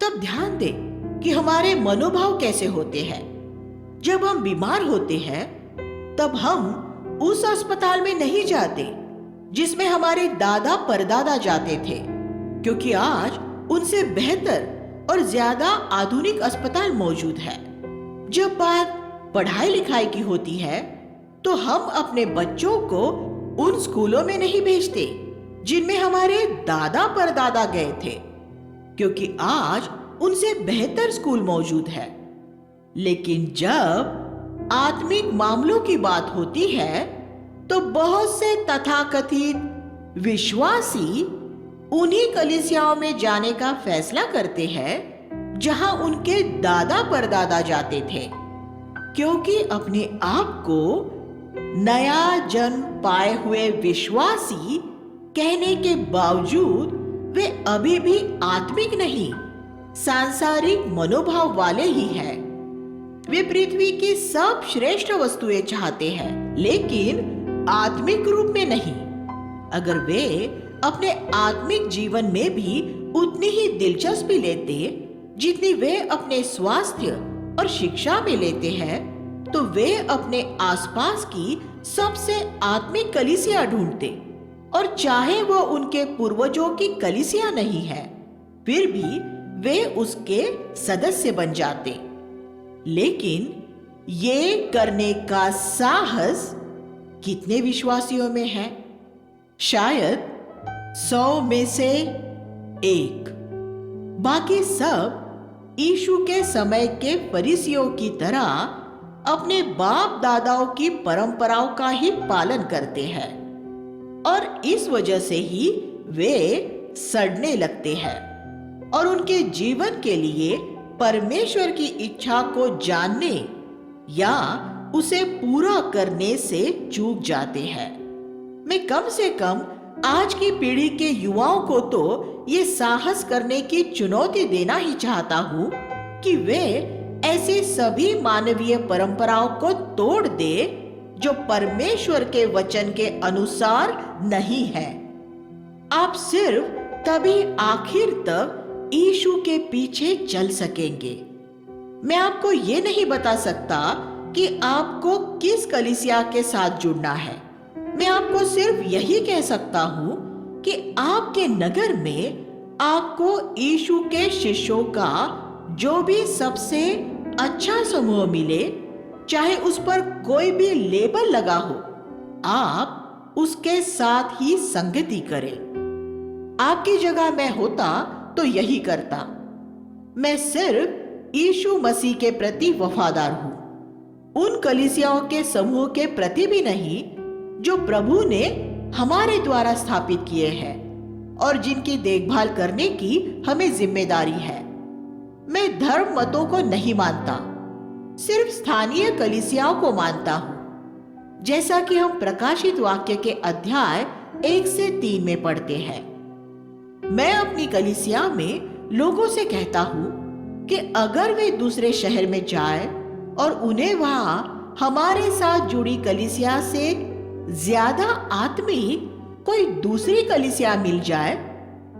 तब ध्यान दें कि हमारे मनोभाव कैसे होते हैं। जब हम बीमार होते हैं तब हम उस अस्पताल में नहीं जाते जिसमें हमारे दादा परदादा जाते थे, क्योंकि आज उनसे बेहतर और ज्यादा आधुनिक अस्पताल मौजूद है। जब बात पढ़ाई लिखाई की होती है तो हम अपने बच्चों को उन स्कूलों में नहीं भेजते जिनमें हमारे दादा परदादा गए थे, क्योंकि आज उनसे बेहतर स्कूल मौजूद है। लेकिन जब आत्मिक मामलों की बात होती है तो बहुत से तथाकथित विश्वासी उन्हीं कलीसियाओं में जाने का फैसला करते हैं जहां उनके दादा परदादा जाते थे, क्योंकि अपने आप को नया जन्म पाए हुए विश्वासी कहने के बावजूद वे अभी भी आत्मिक नहीं, सांसारिक मनोभाव वाले ही हैं। वे पृथ्वी की सब श्रेष्ठ वस्तुएं चाहते हैं, लेकिन आत्मिक रूप में नहीं। अगर वे अपने आत्मिक जीवन में भी उतनी ही दिलचस्पी लेते जितनी वे अपने स्वास्थ्य और शिक्षा में लेते हैं, तो वे अपने आसपास की सबसे आत्मिक कलीसिया ढूंढते, और चाहे वो उनके पूर्वजों की कलीसिया नहीं है, फिर भी वे उसके सदस्य बन जाते। लेकिन ये करने का साहस कितने विश्वासियों में है? शायद 100 में से 1। बाकी सब यीशु के समय के फरीसियों की तरह अपने बाप दादाओं की परंपराओं का ही पालन करते हैं, और इस वजह से ही वे सड़ने लगते हैं और उनके जीवन के लिए परमेश्वर की इच्छा को जानने या उसे पूरा करने से चूक जाते हैं। मैं कम से कम आज की पीढ़ी के युवाओं को तो ये साहस करने की चुनौती देना ही चाहता हूँ कि वे ऐसी सभी मानवीय परंपराओं को तोड़ दे जो परमेश्वर के वचन के अनुसार नहीं है। आप सिर्फ तभी आखिर तक यीशु के पीछे चल सकेंगे। मैं आपको ये नहीं बता सकता कि आपको किस कलीसिया के साथ जुड़ना है। मैं आपको सिर्फ यही कह सकता हूं कि आपके नगर में आपको यीशु के शिष्यों का जो भी सबसे अच्छा समूह मिले, चाहे उस पर कोई भी लेबल लगा हो, आप उसके साथ ही संगति करें। आपकी जगह मैं होता तो यही करता। मैं सिर्फ यीशु मसीह के प्रति वफादार हूं, उन कलीसियाओं के समूह के प्रति भी नहीं जो प्रभु ने हमारे द्वारा स्थापित किए हैं और जिनकी देखभाल करने की हमें जिम्मेदारी है। मैं धर्म मतों को नहीं मानता, सिर्फ स्थानीय कलीसियाओं को मानता हूं, जैसा कि हम प्रकाशित वाक्य के अध्याय 1 से 3 में पढ़ते हैं। मैं अपनी कलीसिया में लोगों से कहता हूं कि अगर वे दूसरे शहर में जाए और उन्हें वहां हमारे साथ जुड़ी कलीसिया से ज्यादा आत्मिक कोई दूसरी कलीसिया मिल जाए,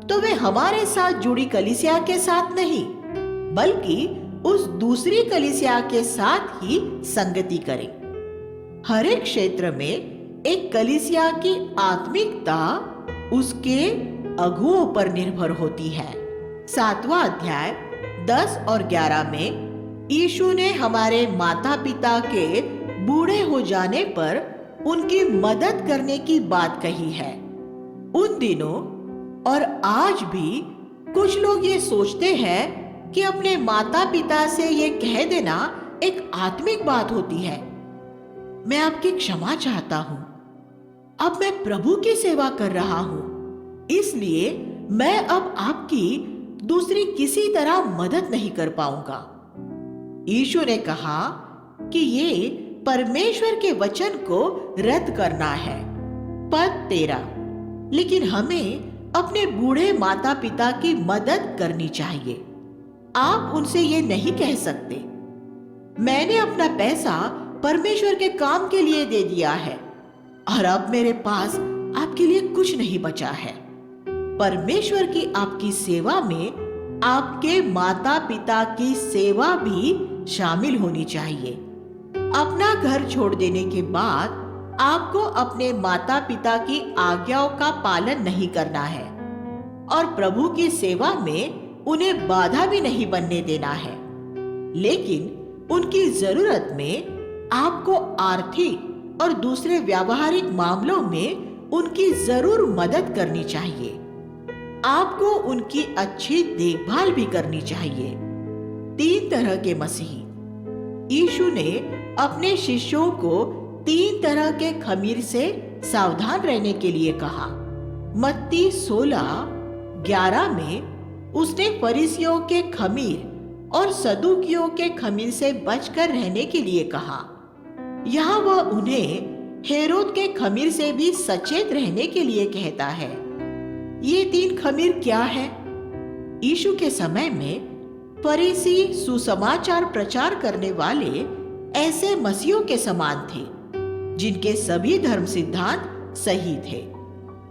तो वे हमारे साथ जुड़ी कलीसिया के साथ नहीं, बल्कि उस दूसरी कलीसिया के साथ ही संगति करें। हर एक क्षेत्र में एक कलीसिया की आत्मिकता उसके अगुओं पर निर्भर होती है। 7वां अध्याय 10 और 11 में यीशु ने हमारे माता पिता के बूढ़े हो जाने पर उनकी मदद करने की बात कही है। उन दिनों और आज भी कुछ लोग ये सोचते हैं कि अपने माता पिता से ये कह देना एक आत्मिक बात होती है। मैं आपकी क्षमा चाहता हूं। अब मैं प्रभु की सेवा कर रहा हूं, इसलिए मैं अब आपकी दूसरी किसी तरह मदद नहीं कर पाऊंगा। यीशु ने कहा कि ये परमेश्वर के वचन को रद्द करना है। पद 13, लेकिन हमें अपने बूढ़े माता पिता की मदद करनी चाहिए। आप उनसे ये नहीं कह सकते, मैंने अपना पैसा परमेश्वर के काम के लिए दे दिया है और अब मेरे पास आपके लिए कुछ नहीं बचा है। परमेश्वर की आपकी सेवा में आपके माता पिता की सेवा भी शामिल होनी चाहिए। अपना घर छोड़ देने के बाद आपको अपने माता पिता की आज्ञाओं का पालन नहीं करना है और प्रभु की सेवा में उन्हें बाधा भी नहीं बनने देना है, लेकिन उनकी जरूरत में आपको आर्थिक और दूसरे व्यावहारिक मामलों में उनकी जरूर मदद करनी चाहिए। आपको उनकी अच्छी देखभाल भी करनी चाहिए। 3 तरह के मसीही। यीशु ने अपने शिष्यों को 3 तरह के खमीर से सावधान रहने के लिए कहा। मत्ती 16:11 में उसने फरीसियों के खमीर और सदूकियों के खमीर से बचकर रहने के लिए कहा। यहाँ वह उन्हें हेरोद के खमीर से भी सचेत रहने के लिए कहता है। ये 3 खमीर क्या है? यीशु के समय में फरीसी सुसमाचार प्रचार करने वाले ऐसे मसीहों के समान थे जिनके सभी धर्म सिद्धांत सही थे।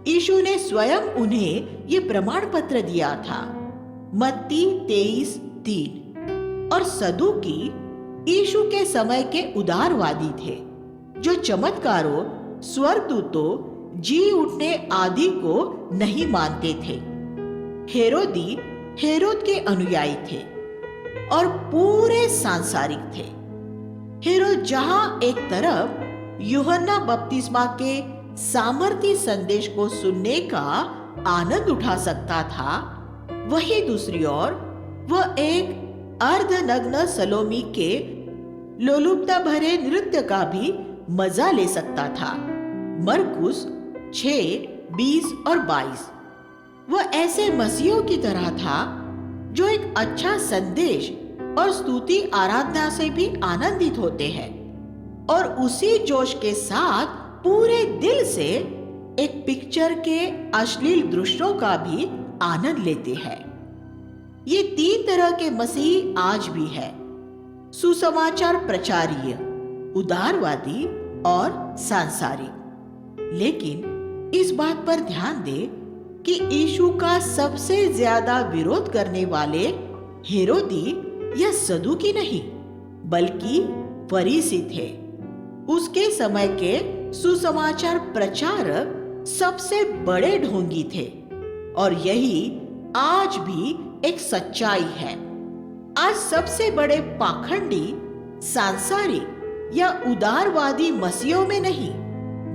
यीशु ने स्वयं उन्हें ये प्रमाण पत्र दिया था। मत्ती 23:3। और सदूकी यीशु के समय के उदारवादी थे जो चमत्कारों, स्वर्गदूतों, जी उठने आदि को नहीं मानते थे। हेरोदी हेरोद के अनुयायी थे और पूरे सांसारिक थे। हेरोद जहां एक तरफ यूहन्ना बपतिस्मा के सामर्थी संदेश को सुनने का आनंद उठा सकता था, वही दूसरी ओर वह एक अर्धनग्न सलोमी के लोलुपता भरे नृत्य का भी मजा ले सकता था। मरकुस 6:20 और 22। वह ऐसे मसीहों की तरह था जो एक अच्छा संदेश और स्तुति आराधना से भी आनंदित होते हैं और उसी जोश के साथ पूरे दिल से एक पिक्चर के अश्लील दृश्यों का भी आनंद लेते हैं। ये 3 तरह के मसीह आज भी है। सुसमाचार प्रचारीय, उदारवादी और सांसारिक। लेकिन इस बात पर ध्यान दे कि यीशु का सबसे ज्यादा विरोध करने वाले हेरोदी या सदूकी नहीं, बल्कि फरीसी थे। उसके समय के सुसमाचार प्रचारक सबसे बड़े ढोंगी थे, और यही आज भी एक सच्चाई है। आज सबसे बड़े पाखंडी सांसारिक या उदारवादी मसीहों में नहीं,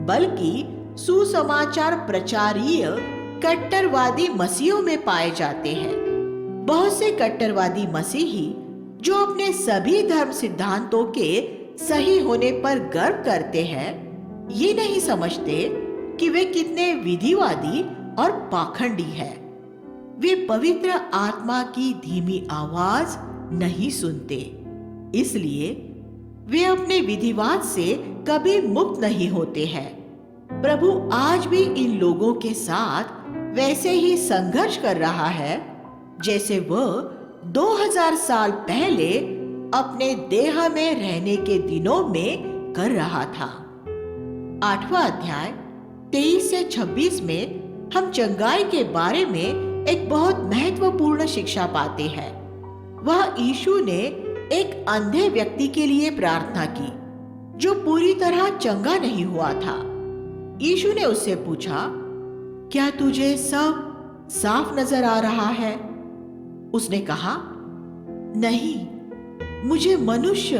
बल्कि सुसमाचार प्रचारीय कट्टरवादी मसीहों में पाए जाते हैं। बहुत से कट्टरवादी मसीही जो अपने सभी धर्म सिद्धांतों के सही होने पर गर्व करते हैं, ये नहीं समझते कि वे कितने विधिवादी और पाखंडी हैं। वे पवित्र आत्मा की धीमी आवाज नहीं सुनते, इसलिए वे अपने विधिवाद से कभी मुक्त नहीं होते हैं। प्रभु आज भी इन लोगों के साथ वैसे ही संघर्ष कर रहा है जैसे वह 2000 साल पहले अपने देह में रहने के दिनों में कर रहा था। 8वां अध्याय 23 से 26 में हम चंगाई के बारे में एक बहुत महत्वपूर्ण शिक्षा पाते हैं। वह यीशु ने एक अंधे व्यक्ति के लिए प्रार्थना की जो पूरी तरह चंगा नहीं हुआ था। यीशु ने उससे पूछा, क्या तुझे सब साफ नजर आ रहा है? उसने कहा, नहीं, मुझे मनुष्य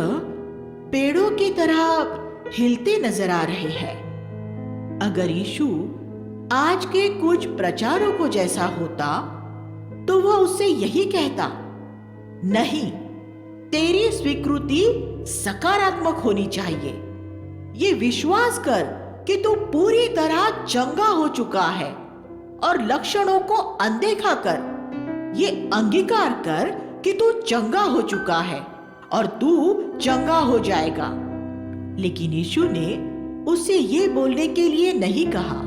पेड़ों की तरह हिलते नजर आ रहे हैं। अगर यीशु आज के कुछ प्रचारकों जैसा होता तो वह उससे यही कहता, नहीं, तेरी स्वीकृति सकारात्मक होनी चाहिए। ये विश्वास कर कि तू पूरी तरह चंगा हो चुका है और लक्षणों को अनदेखा कर। ये अंगीकार कर कि तू चंगा हो चुका है और तू चंगा हो जाएगा। लेकिन यीशु ने उससे ये बोलने के लिए नहीं कहा,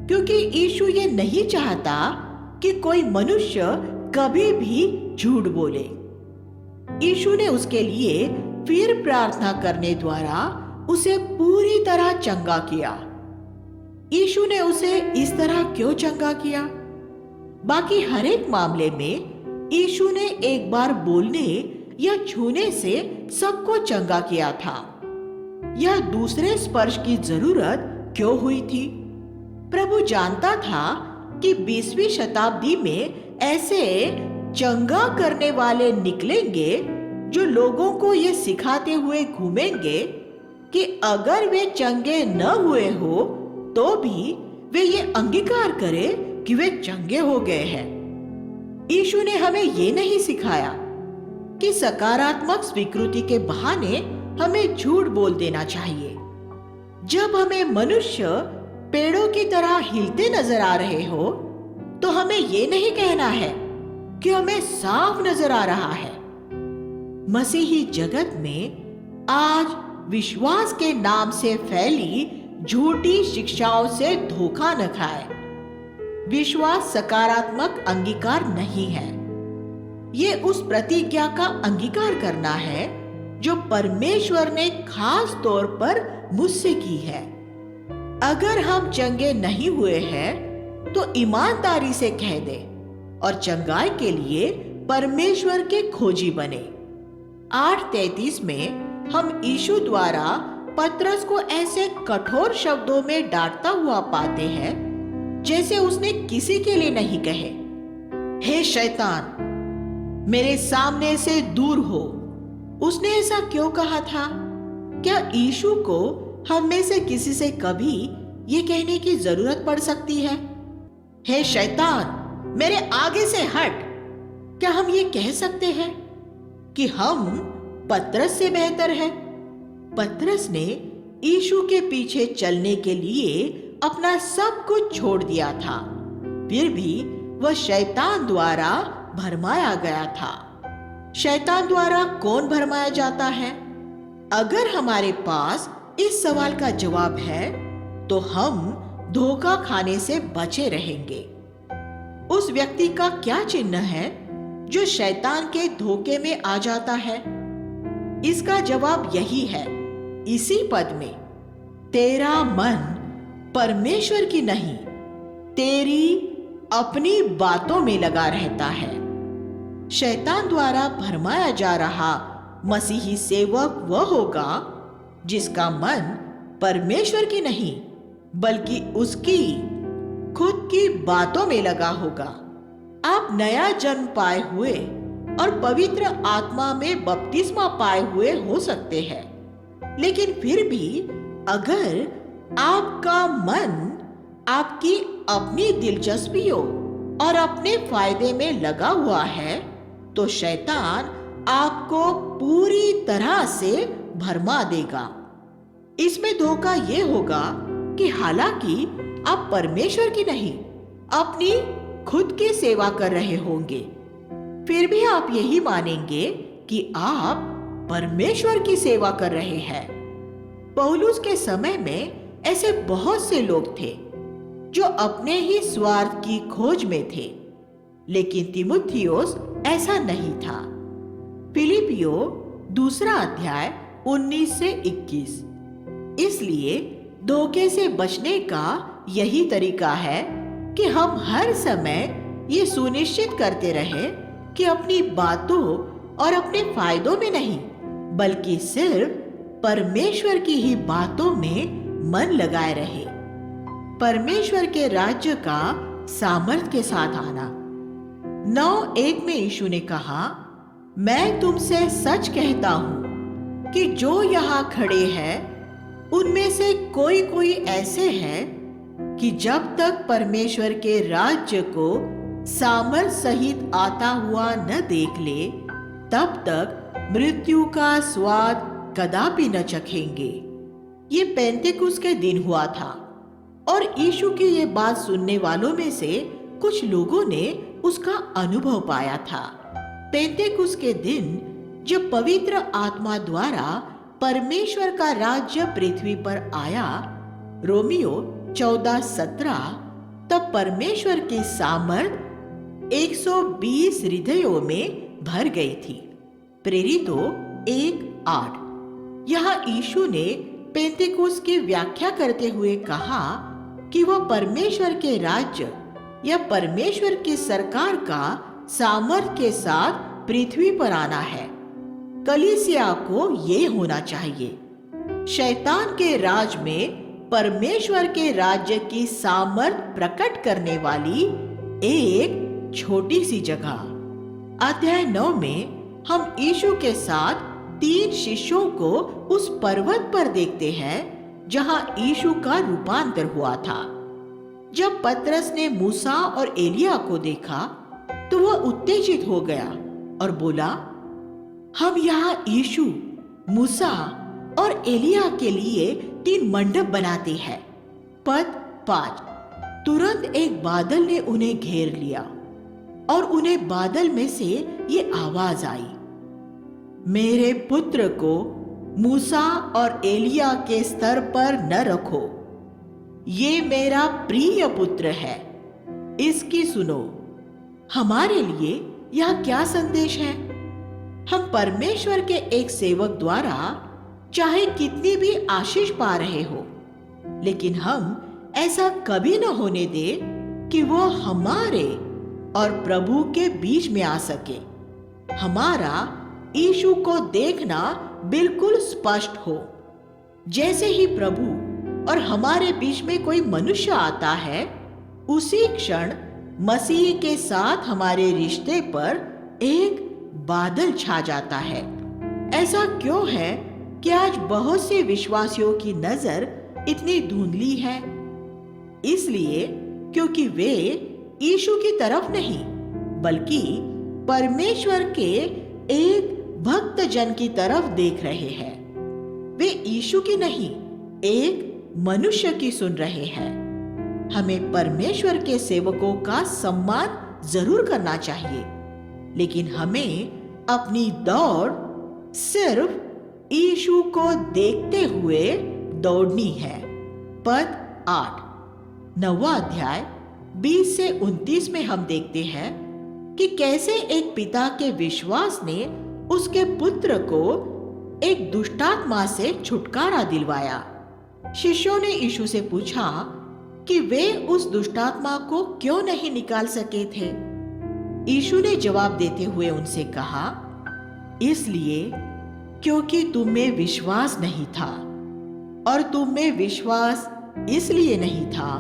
क्योंकि यीशु ये नहीं चाहता कि कोई मनुष्य कभी भी झूठ बोले। यीशु ने उसके लिए फिर प्रार्थना करने द्वारा उसे पूरी तरह चंगा किया। यीशु ने उसे इस तरह क्यों चंगा किया? बाकी हर एक मामले में यीशु ने एक बार बोलने या छूने से सबको चंगा किया था। यह दूसरे स्पर्श की जरूरत क्यों हुई थी? प्रभु जानता था कि 20वीं शताब्दी में ऐसे चंगा करने वाले निकलेंगे जो लोगों को ये सिखाते हुए घूमेंगे कि अगर वे चंगे न हुए हो तो भी वे ये अंगीकार करें कि वे चंगे हो गए हैं। यीशु ने हमें ये नहीं सिखाया कि सकारात्मक स्वीकृति के बहाने हमें झूठ बोल देना चाहिए। जब हमें मनुष्य पेड़ों की तरह हिलते नजर आ रहे हो तो हमें ये नहीं कहना है कि हमें साफ नजर आ रहा है। मसीही जगत में आज विश्वास के नाम से फैली झूठी शिक्षाओं से धोखा न खाए। विश्वास सकारात्मक अंगीकार नहीं है। ये उस प्रतिज्ञा का अंगीकार करना है जो परमेश्वर ने खास तौर पर मुझसे की है। अगर हम चंगे नहीं हुए हैं तो ईमानदारी से कह दे और चंगाई के लिए परमेश्वर के खोजी बने। 8:33 में हम यीशु द्वारा पतरस को ऐसे कठोर शब्दों में डांटता हुआ पाते हैं जैसे उसने किसी के लिए नहीं कहे। हे शैतान, मेरे सामने से दूर हो। उसने ऐसा क्यों कहा था? क्या यीशु को हम में से किसी से कभी ये कहने की जरूरत पड़ सकती है, हे शैतान, मेरे आगे से हट? क्या हम ये कह सकते हैं कि हम पतरस से बेहतर हैं? पतरस ने यीशु के पीछे चलने के लिए अपना सब कुछ छोड़ दिया था, फिर भी वह शैतान द्वारा भरमाया गया था। शैतान द्वारा कौन भरमाया जाता है? अगर हमारे पास इस सवाल का जवाब है तो हम धोखा खाने से बचे रहेंगे। उस व्यक्ति का क्या चिन्ह है जो शैतान के धोखे में आ जाता है? इसका जवाब यही है, इसी पद में, तेरा मन परमेश्वर की नहीं, तेरी अपनी बातों में लगा रहता है। शैतान द्वारा भरमाया जा रहा मसीही सेवक वह होगा जिसका मन परमेश्वर की नहीं बल्कि उसकी खुद की बातों में लगा होगा। आप नया जन्म पाए हुए और पवित्र आत्मा में बपतिस्मा पाए हुए हो सकते हैं, लेकिन फिर भी अगर आपका मन आपकी अपनी दिलचस्पियों और अपने फायदे में लगा हुआ है, तो शैतान आपको पूरी तरह से भरमा देगा। इसमें धोखा यह होगा कि हालांकि आप परमेश्वर की नहीं, अपनी खुद की सेवा कर रहे होंगे, फिर भी आप यही मानेंगे कि आप परमेश्वर की सेवा कर रहे हैं। पौलुस के समय में ऐसे बहुत से लोग थे जो अपने ही स्वार्थ की खोज में थे, लेकिन तीमुथियुस ऐसा नहीं था। फिलिपियो 2 अध्याय 19 से 21। इसलिए धोखे से बचने का यही तरीका है कि हम हर समय ये सुनिश्चित करते रहे कि अपनी बातों और अपने फायदों में नहीं बल्कि सिर्फ परमेश्वर की ही बातों में मन लगाए रहे। परमेश्वर के राज्य का सामर्थ के साथ आना। 9:1 में यीशु ने कहा, मैं तुमसे सच कहता हूं कि जो यहाँ खड़े हैं उनमें से कोई कोई ऐसे हैं कि जब तक परमेश्वर के राज्य को सामर्थ सहित आता हुआ न देख ले, तब तक मृत्यु का स्वाद कदापि न चखेंगे। ये पेंतेकुस्त के दिन हुआ था और यीशु की ये बात सुनने वालों में से कुछ लोगों ने उसका अनुभव पाया था। पेंतेकुस्त के दिन जब पवित्र आत्मा द्वारा परमेश्वर का राज्य पृथ्वी पर आया, रोमियो 14:17, तब परमेश्वर की सामर्थ 120 हृदयों में भर गई थी। प्रेरितों 1:8। यहाँ यीशु ने पेंतेकुस्त की व्याख्या करते हुए कहा कि वह परमेश्वर के राज्य या परमेश्वर की सरकार का सामर्थ के साथ पृथ्वी पर आना है। कलीसिया को ये होना चाहिए। शैतान के राज में परमेश्वर के राज्य की सामर्थ प्रकट करने वाली एक छोटी सी जगह। अध्याय 9 में हम यीशु के साथ 3 शिष्यों को उस पर्वत पर देखते हैं जहां यीशु का रूपांतर हुआ था। जब पतरस ने मूसा और एलिया को देखा तो वह उत्तेजित हो गया और बोला, हम यहाँ यीशु, मूसा और एलिया के लिए 3 मंडप बनाते हैं। पद 5। तुरंत एक बादल ने उन्हें घेर लिया और उन्हें बादल में से ये आवाज आई, मेरे पुत्र को मूसा और एलिया के स्तर पर न रखो, ये मेरा प्रिय पुत्र है, इसकी सुनो। हमारे लिए यह क्या संदेश है? हम परमेश्वर के एक सेवक द्वारा चाहे कितनी भी आशीष पा रहे हो, लेकिन हम ऐसा कभी न होने दे कि वो हमारे और प्रभु के बीच में आ सके। हमारा यीशु को देखना बिल्कुल स्पष्ट हो। जैसे ही प्रभु और हमारे बीच में कोई मनुष्य आता है, उसी क्षण मसीह के साथ हमारे रिश्ते पर एक बादल छा जाता है। ऐसा क्यों है कि आज बहुत से विश्वासियों की नजर इतनी धुंधली है? इसलिए क्योंकि वे यीशु की तरफ नहीं बल्कि परमेश्वर के एक भक्त जन की तरफ देख रहे हैं। वे यीशु की नहीं, एक मनुष्य की सुन रहे हैं। हमें परमेश्वर के सेवकों का सम्मान जरूर करना चाहिए, लेकिन हमें अपनी दौड़ सिर्फ यीशु को देखते हुए दौड़नी है। पद 8। 9वां अध्याय 20 से 29 में हम देखते हैं कि कैसे एक पिता के विश्वास ने उसके पुत्र को एक दुष्टात्मा से छुटकारा दिलवाया। शिष्यों ने यीशु से पूछा, कि वे उस दुष्टात्मा को क्यों नहीं निकाल सके थे। यीशु ने जवाब देते हुए उनसे कहा, इसलिए क्योंकि तुम में विश्वास नहीं था, और तुम में विश्वास इसलिए नहीं था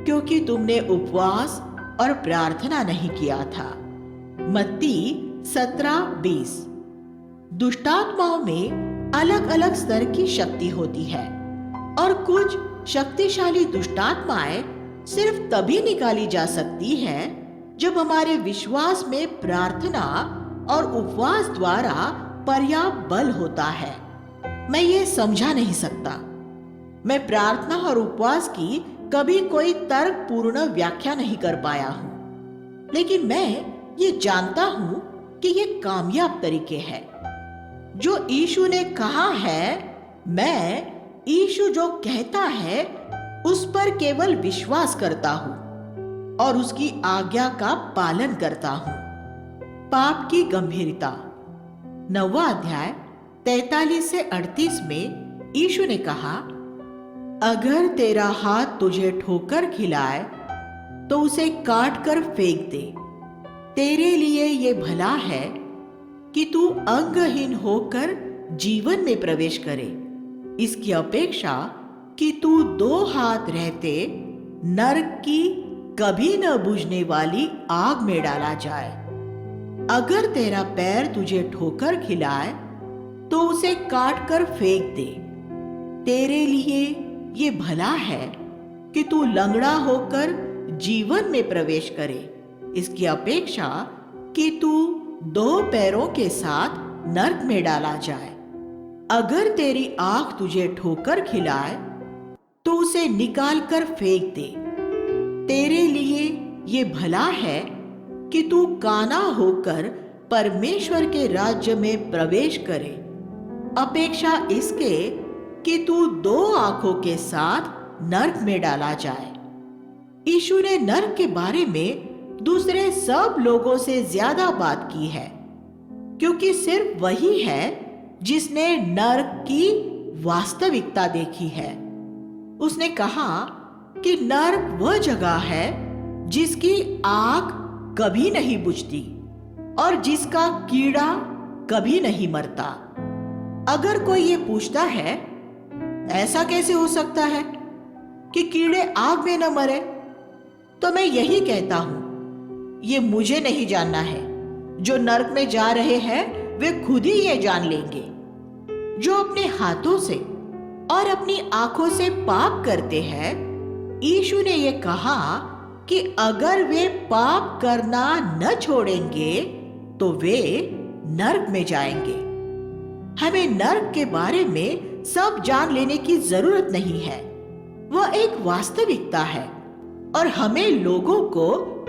क्योंकि तुमने उपवास और प्रार्थना नहीं किया था। मत्ती 17:20। दुष्टात्माओं में अलग अलग स्तर की शक्ति होती है और कुछ शक्तिशाली दुष्टात्माएं सिर्फ तभी निकाली जा सकती है जब हमारे विश्वास में प्रार्थना और उपवास द्वारा पर्याप्त बल होता है। मैं ये समझा नहीं सकता। मैं प्रार्थना और उपवास की कभी कोई तर्कपूर्ण व्याख्या नहीं कर पाया हूं, लेकिन मैं ये जानता हूं कि ये कामयाब तरीके हैं जो यीशु ने कहा है। मैं यीशु जो कहता है उस पर केवल विश्वास करता हूं और उसकी आज्ञा का पालन करता हूं। पाप की गंभीरता। 9वां अध्याय 43 से 38 में यीशु ने कहा, अगर तेरा हाथ तुझे ठोकर खिलाए तो उसे काट कर फेंक दे। तेरे लिए ये भला है कि तू अंगहीन होकर जीवन में प्रवेश करे, इसकी अपेक्षा कि तू 2 हाथ रहते नरक की कभी न बुझने वाली आग में डाला जाए। अगर तेरा पैर तुझे ठोकर खिलाए तो उसे काट कर फेंक दे। तेरे लिए ये भला है कि तू लंगड़ा होकर जीवन में प्रवेश करे, इसकी अपेक्षा कि तू 2 पैरों के साथ नरक में डाला जाए। अगर तेरी आंख तुझे ठोकर खिलाए तो उसे निकाल कर फेंक दे। तेरे लिए ये भला है कि तू काना होकर परमेश्वर के राज्य में प्रवेश करे, अपेक्षा इसके कि तू 2 आंखों के साथ नरक में डाला जाए। यीशु ने नरक के बारे में दूसरे सब लोगों से ज्यादा बात की है, क्योंकि सिर्फ वही है जिसने नरक की वास्तविकता देखी है। उसने कहा कि नरक वह जगह है जिसकी आग कभी नहीं बुझती और जिसका कीड़ा कभी नहीं मरता। अगर कोई ये पूछता है, ऐसा कैसे हो सकता है कि कीड़े आग में न मरे, तो मैं यही कहता हूं, ये मुझे नहीं जानना है। जो नरक में जा रहे हैं वे खुद ही ये जान लेंगे। जो अपने हाथों से और अपनी आंखों से पाप करते हैं, यीशु ने ये कहा कि अगर वे पाप करना न छोड़ेंगे तो वे नरक में जाएंगे। हमें नरक के बारे में सब जान लेने की जरूरत नहीं है। वह एक वास्तविकता है और हमें लोगों को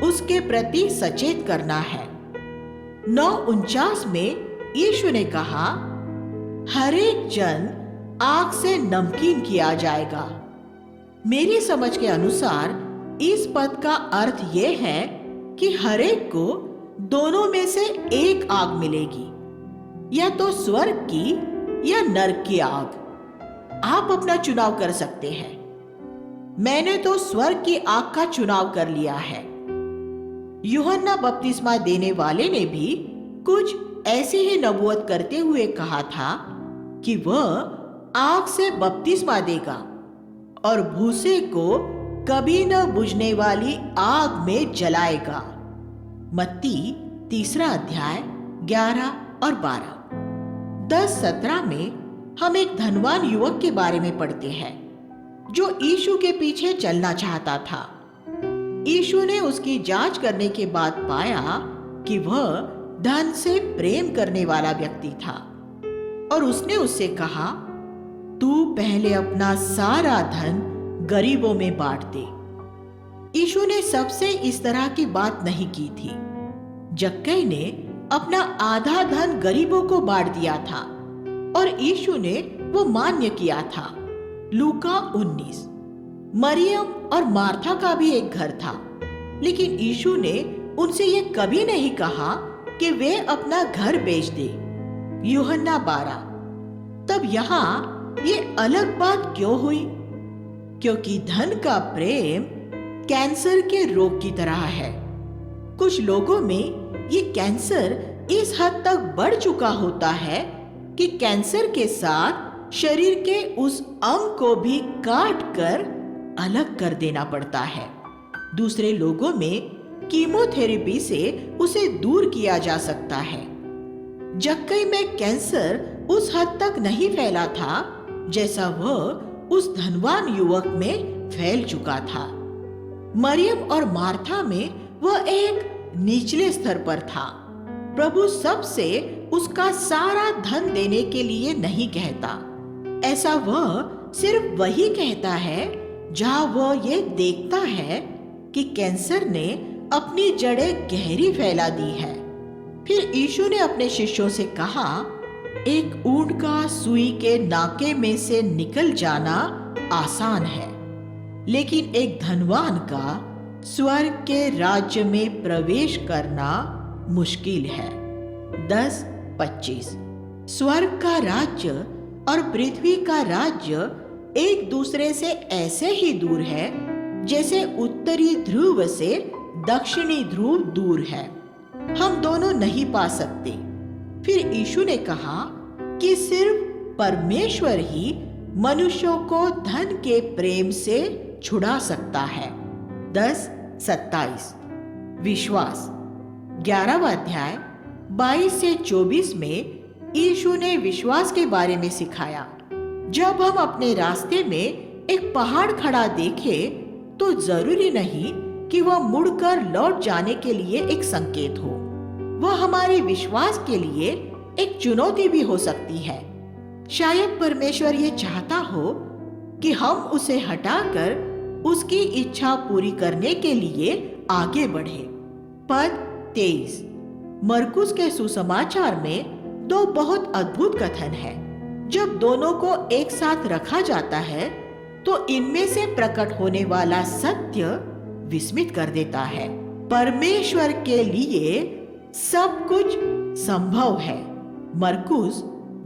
उसके प्रति सचेत करना है। 9:49 में यीशु ने कहा, हर एक जन आग से नमकीन किया जाएगा। मेरी समझ के अनुसार इस पद का अर्थ यह है कि हर एक को दोनों में से एक आग मिलेगी, या तो स्वर्ग की या नरक की आग। आप अपना चुनाव कर सकते हैं। मैंने तो स्वर्ग की आग का चुनाव कर लिया है। यूहन्ना बपतिस्मा देने वाले ने भी कुछ ऐसी ही नबूवत करते हुए कहा था कि वह आग से बपतिस्मा देगा और भूसे को कभी न बुझने वाली आग में जलाएगा। मत्ती 3 अध्याय 11 और 12। 10:17 में हम एक धनवान युवक के बारे में पढ़ते हैं जो यीशु के पीछे चलना चाहता था। यीशु ने उसकी जांच करने के बाद पाया कि वह धन से प्रेम करने वाला व्यक्ति था और उसने उससे कहा, तू पहले अपना सारा धन गरीबों में बांट दे। यीशु ने सबसे इस तरह की बात नहीं की थी। जक्कई ने अपना आधा धन गरीबों को बांट दिया था और यीशु ने वो मान्य किया था। लूका 19। मरियम और मार्था का भी एक घर था, लेकिन यीशु ने उनसे ये कभी नहीं कहा कि वे अपना घर बेच दे। यूहन्ना 12। तब यहाँ ये अलग बात क्यों हुई? क्योंकि धन का प्रेम कैंसर के रोग की तरह है। कुछ लोगों में ये कैंसर इस हद तक बढ़ चुका होता है कि कैंसर के साथ शरीर के उस अंग को भी काट कर अलग कर देना पड़ता है। दूसरे लोगों में कीमोथेरेपी से उसे दूर किया जा सकता है। जक्कई में कैंसर उस हद तक नहीं फैला था जैसा वह उस धनवान युवक में फैल चुका था। मरियम और मार्था में वह एक निचले स्तर पर था। प्रभु सबसे उसका सारा धन देने के लिए नहीं कहता। ऐसा वह सिर्फ वही कहता है जहां वह ये देखता है कि कैंसर ने अपनी जड़ें गहरी फैला दी है। फिर यीशु ने अपने शिष्यों से कहा, एक ऊंट का सुई के नाके में से निकल जाना आसान है, लेकिन एक धनवान का स्वर्ग के राज्य में प्रवेश करना मुश्किल है। 10:25। स्वर्ग का राज्य और पृथ्वी का राज्य एक दूसरे से ऐसे ही दूर है जैसे उत्तरी ध्रुव से दक्षिणी ध्रुव दूर है। हम दोनों नहीं पा सकते। फिर यीशु ने कहा कि सिर्फ परमेश्वर ही मनुष्यों को धन के प्रेम से छुड़ा सकता है। 10:27। विश्वास। 11वां अध्याय 22 से 24 में यीशु ने विश्वास के बारे में सिखाया। जब हम अपने रास्ते में एक पहाड़ खड़ा देखें तो जरूरी नहीं कि वह मुड़कर लौट जाने के लिए एक संकेत हो। वह हमारे विश्वास के लिए एक चुनौती भी हो सकती है। शायद परमेश्वर ये चाहता हो कि हम उसे हटाकर उसकी इच्छा पूरी करने के लिए आगे बढ़े। पद 23। मरकुस के सुसमाचार में दो बहुत अद्भुत कथन है। जब दोनों को एक साथ रखा जाता है तो इनमें से प्रकट होने वाला सत्य विस्मित कर देता है। परमेश्वर के लिए सब कुछ संभव है। मरकुस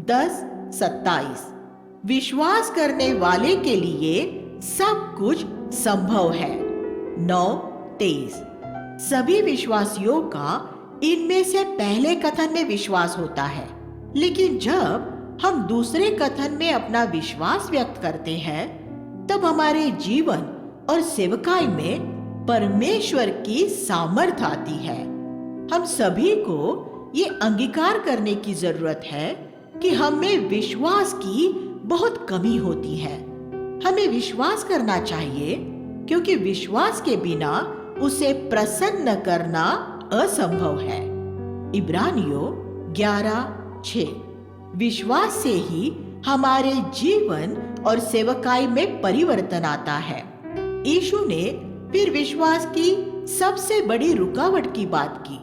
10:27। विश्वास करने वाले के लिए सब कुछ संभव है। 9:23। सभी विश्वासियों का इनमें से पहले कथन में विश्वास होता है, लेकिन जब हम दूसरे कथन में अपना विश्वास व्यक्त करते हैं तब हमारे जीवन और सेवकाई में परमेश्वर की सामर्थ आती है। हम सभी को ये अंगीकार करने की जरूरत है कि हमें विश्वास की बहुत कमी होती है। हमें विश्वास करना चाहिए क्योंकि विश्वास के बिना उसे प्रसन्न करना असंभव है। इब्रानियों 11:6। विश्वास से ही हमारे जीवन और सेवकाई में परिवर्तन आता है। यीशु ने फिर विश्वास की सबसे बड़ी रुकावट की बात की,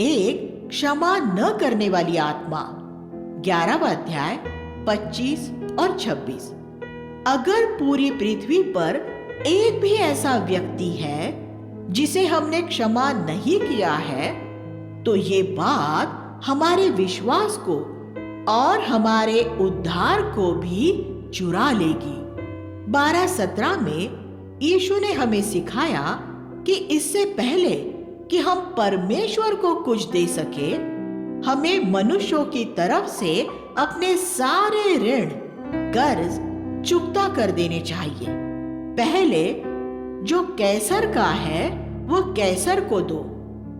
एक क्षमा न करने वाली आत्मा। 11वां अध्याय 25 और 26। अगर पूरी पृथ्वी पर एक भी ऐसा व्यक्ति है जिसे हमने क्षमा नहीं किया है तो ये बात हमारे विश्वास को और हमारे उद्धार को भी चुरा लेगी। 12:17 में यीशु ने हमें सिखाया कि इससे पहले कि हम परमेश्वर को कुछ दे सके, हमें मनुष्यों की तरफ से अपने सारे ऋण कर्ज चुकता कर देने चाहिए। पहले जो कैसर का है वो कैसर को दो,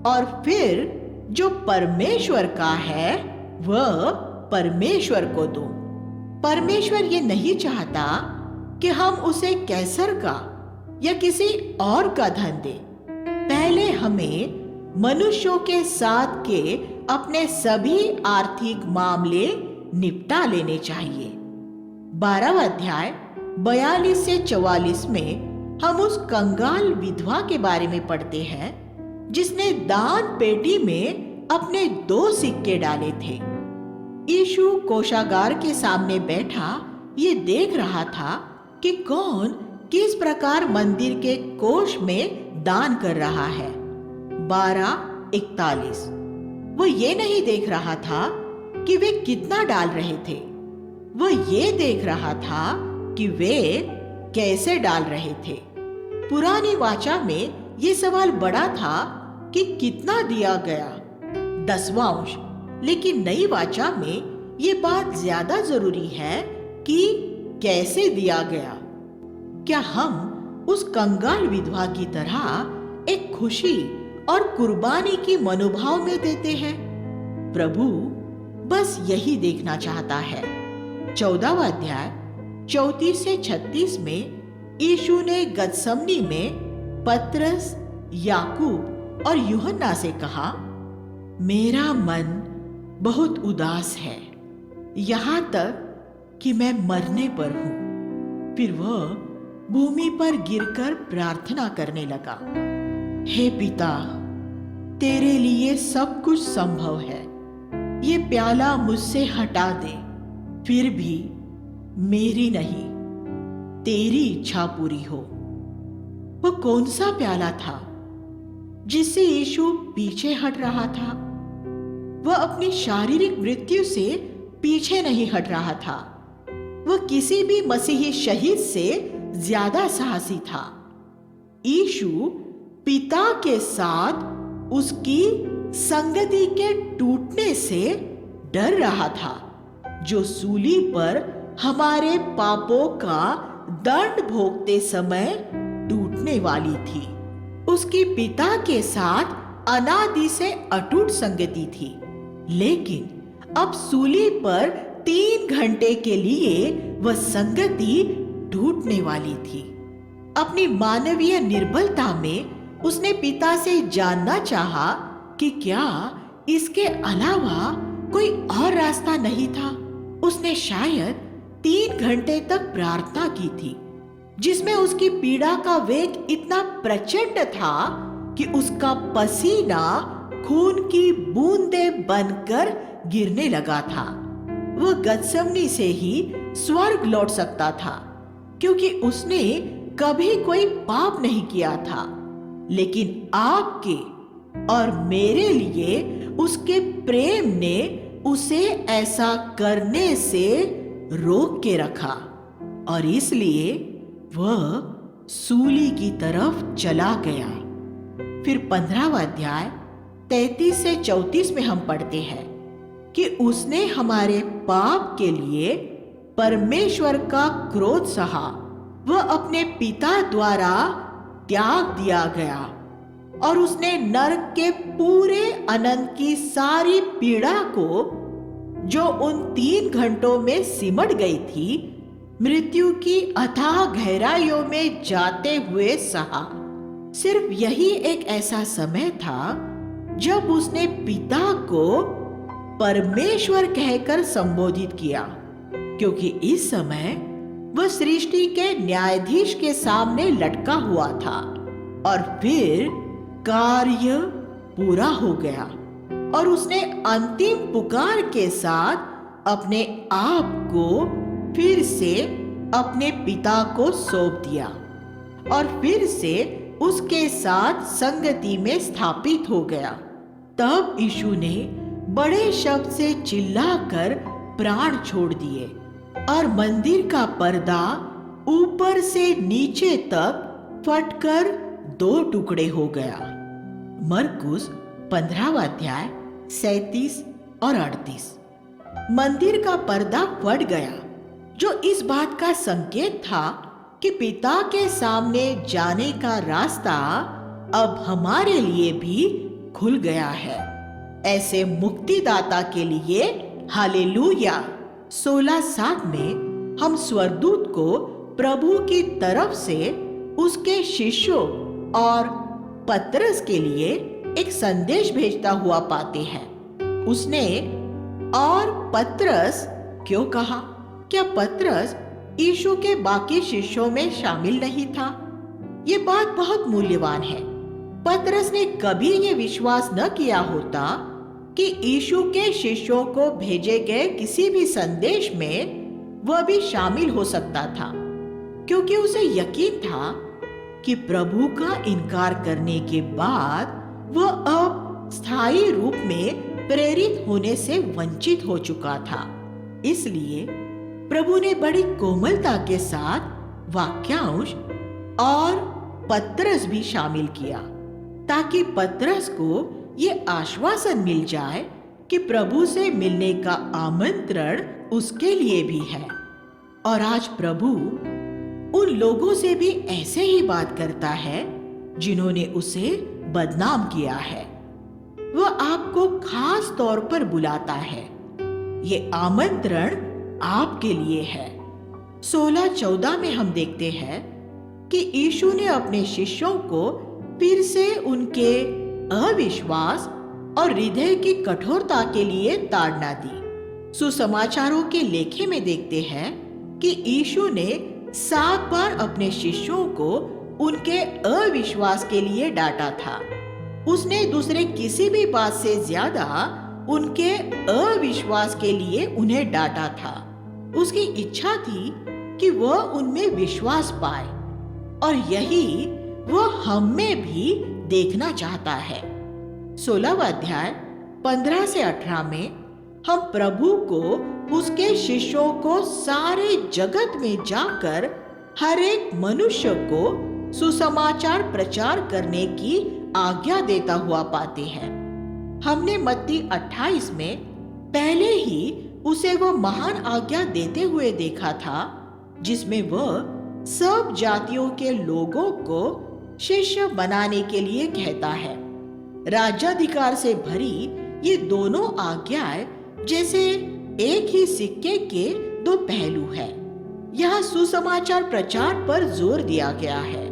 और फिर जो परमेश्वर का है वह परमेश्वर को दो। परमेश्वर ये नहीं चाहता कि हम उसे कैसर का या किसी और का धन दें। पहले हमें मनुष्यों के साथ के अपने सभी आर्थिक मामले निपटा लेने चाहिए। 12वां अध्याय 42 से 44 में हम उस कंगाल विधवा के बारे में पढ़ते हैं जिसने दान पेटी में अपने 2 सिक्के डाले थे। यीशु कोषागार के सामने बैठा ये देख रहा था कि कौन किस प्रकार मंदिर के कोष में दान कर रहा है। 12:41। वो ये नहीं देख रहा था कि वे कितना डाल रहे थे, वो ये देख रहा था कि वे कैसे डाल रहे थे। पुरानी वाचा में ये सवाल बड़ा था कि कितना दिया गया, 10वां अंश। लेकिन नई वाचा में ये बात ज्यादा जरूरी है कि कैसे दिया गया। क्या हम उस कंगाल विधवा की तरह एक खुशी और कुर्बानी की मनोभाव में देते हैं? प्रभु बस यही देखना चाहता है। 14वां अध्याय 34 से 36 में यीशु ने गतसमनी में पतरस, याकूब और यूहन्ना से कहा, मेरा मन बहुत उदास है, यहाँ तक कि मैं मरने पर हूं। फिर वह भूमि पर गिरकर प्रार्थना करने लगा, हे पिता, तेरे लिए सब कुछ संभव है, ये प्याला मुझसे हटा दे, फिर भी मेरी नहीं तेरी इच्छा पूरी हो। वह कौन सा प्याला था जिससे यीशु पीछे हट रहा था? वह अपनी शारीरिक मृत्यु से पीछे नहीं हट रहा था। वह किसी भी मसीही शहीद से ज्यादा साहसी था। यीशु पिता के साथ उसकी संगति के टूटने से डर रहा था, जो सूली पर हमारे पापों का दंड भोगते समय टूटने वाली थी। उसकी पिता के साथ अनादि से अटूट संगति थी, लेकिन अब सूली पर 3 घंटे के लिए वह संगति टूटने वाली थी। अपनी मानवीय निर्बलता में उसने पिता से जानना चाहा कि क्या इसके अलावा कोई और रास्ता नहीं था। उसने शायद 3 घंटे तक प्रार्थना की थी, जिसमें उसकी पीड़ा का वेग इतना प्रचंड था कि उसका पसीना खून की बूंदें बनकर गिरने लगा था। वह गतसमनी से ही स्वर्ग लौट सकता था, क्योंकि उसने कभी कोई पाप नहीं किया था। लेकिन आपके और मेरे लिए उसके प्रेम ने उसे ऐसा करने से रोक के रखा, और इसलिए वह सूली की तरफ चला गया। फिर 15वां अध्याय 33 से 34 में हम पढ़ते हैं कि उसने हमारे पाप के लिए परमेश्वर का क्रोध सहा। वह अपने पिता द्वारा त्याग दिया गया, और उसने नरक के पूरे अनंत की सारी पीड़ा को, जो उन 3 घंटों में सिमट गई थी, मृत्यु की अथाह गहराइयों में जाते हुए सहा। सिर्फ यही एक ऐसा समय था जब उसने पिता को परमेश्वर कहकर संबोधित किया, क्योंकि इस समय वह सृष्टि के न्यायाधीश के सामने लटका हुआ था, और फिर कार्य पूरा हो गया, और उसने अंतिम पुकार के साथ अपने आप को फिर से अपने पिता को सौंप दिया, और फिर से उसके साथ संगति में स्थापित हो गया। तब यीशु ने बड़े शब्द से चिल्लाकर प्राण छोड़ दिए, और मंदिर का पर्दा ऊपर से नीचे तक फटकर 2 टुकड़े हो गया। मरकुस 15वां अध्याय 37 और 38। मंदिर का पर्दा फट गया, जो इस बात का संकेत था कि पिता के सामने जाने का रास्ता अब हमारे लिए भी खुल गया है। ऐसे मुक्तिदाता के लिए हालेलुया। 16:7 में हम स्वर्गदूत को प्रभु की तरफ से उसके शिष्यों और पतरस के लिए एक संदेश भेजता हुआ पाते हैं। उसने और पतरस क्यों कहा? क्या पतरस यीशु के बाकी शिष्यों में शामिल नहीं था? ये बात बहुत मूल्यवान है। पतरस ने कभी ये विश्वास न किया होता कि यीशु के शिष्यों को भेजे गए किसी भी संदेश में वह भी शामिल हो सकता था, क्योंकि उसे यकीन था कि प्रभु का इनकार करने के बाद वह अब स्थायी रूप में प्रेरित होने से वंचित हो चुका था। इसलिए प्रभु ने बड़ी कोमलता के साथ वाक्यांश और पतरस भी शामिल किया, ताकि पतरस को ये आश्वासन मिल जाए कि प्रभु से मिलने का आमंत्रण उसके लिए भी है। और आज प्रभु उन लोगों से भी ऐसे ही बात करता है जिन्होंने उसे बदनाम किया है। वह आपको खास तौर पर बुलाता है। ये आमंत्रण आपके लिए है। 16-14 में हम देखते हैं कि यीशु ने अपने शिष्यों को फिर से उनके अविश्वास और हृदय की कठोरता के लिए ताड़ना दी। सुसमाचारों के लेखे में देखते हैं कि यीशु ने 7 बार अपने शिष्यों को उनके अविश्वास के लिए डांटा था। उसने दूसरे किसी भी बात से ज्यादा उनके अविश्वास के लिए उन्हें डांटा था। उसकी इच्छा थी कि वह उनमें विश्वास पाए, और यही वह हम में भी देखना चाहता है। 16वां अध्याय 15 से 18 में हम प्रभु को उसके शिष्यों को सारे जगत में जाकर हर एक मनुष्य को सुसमाचार प्रचार करने की आज्ञा देता हुआ पाते हैं। हमने मत्ती 28 में पहले ही उसे वो महान आज्ञा देते हुए देखा था, जिसमें वह सब जातियों के लोगों को शिष्य बनाने के लिए कहता है। राज्याधिकार से भरी ये दोनों आज्ञाएं जैसे एक ही सिक्के के 2 पहलू हैं। यहाँ सुसमाचार प्रचार पर जोर दिया गया है,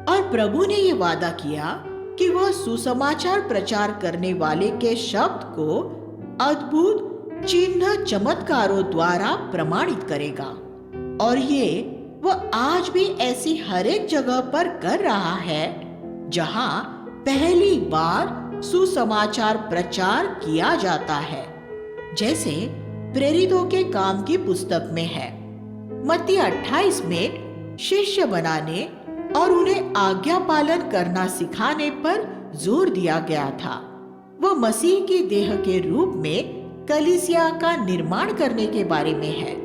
और प्रभु ने ये वादा किया कि वह सुसमाचार प्रचार करने वाले के शब्द को अद्भुत चिन्ह चमत्कारों द्वारा प्रमाणित करेगा। और ये वह आज भी ऐसी हर एक जगह पर कर रहा है जहां पहली बार सुसमाचार प्रचार किया जाता है, जैसे प्रेरितों के काम की पुस्तक में है। मत्ती 28 में शिष्य बनाने और उन्हें आज्ञा पालन करना सिखाने पर जोर दिया गया था। वह मसीह की देह के रूप में कलीसिया का निर्माण करने के बारे में है।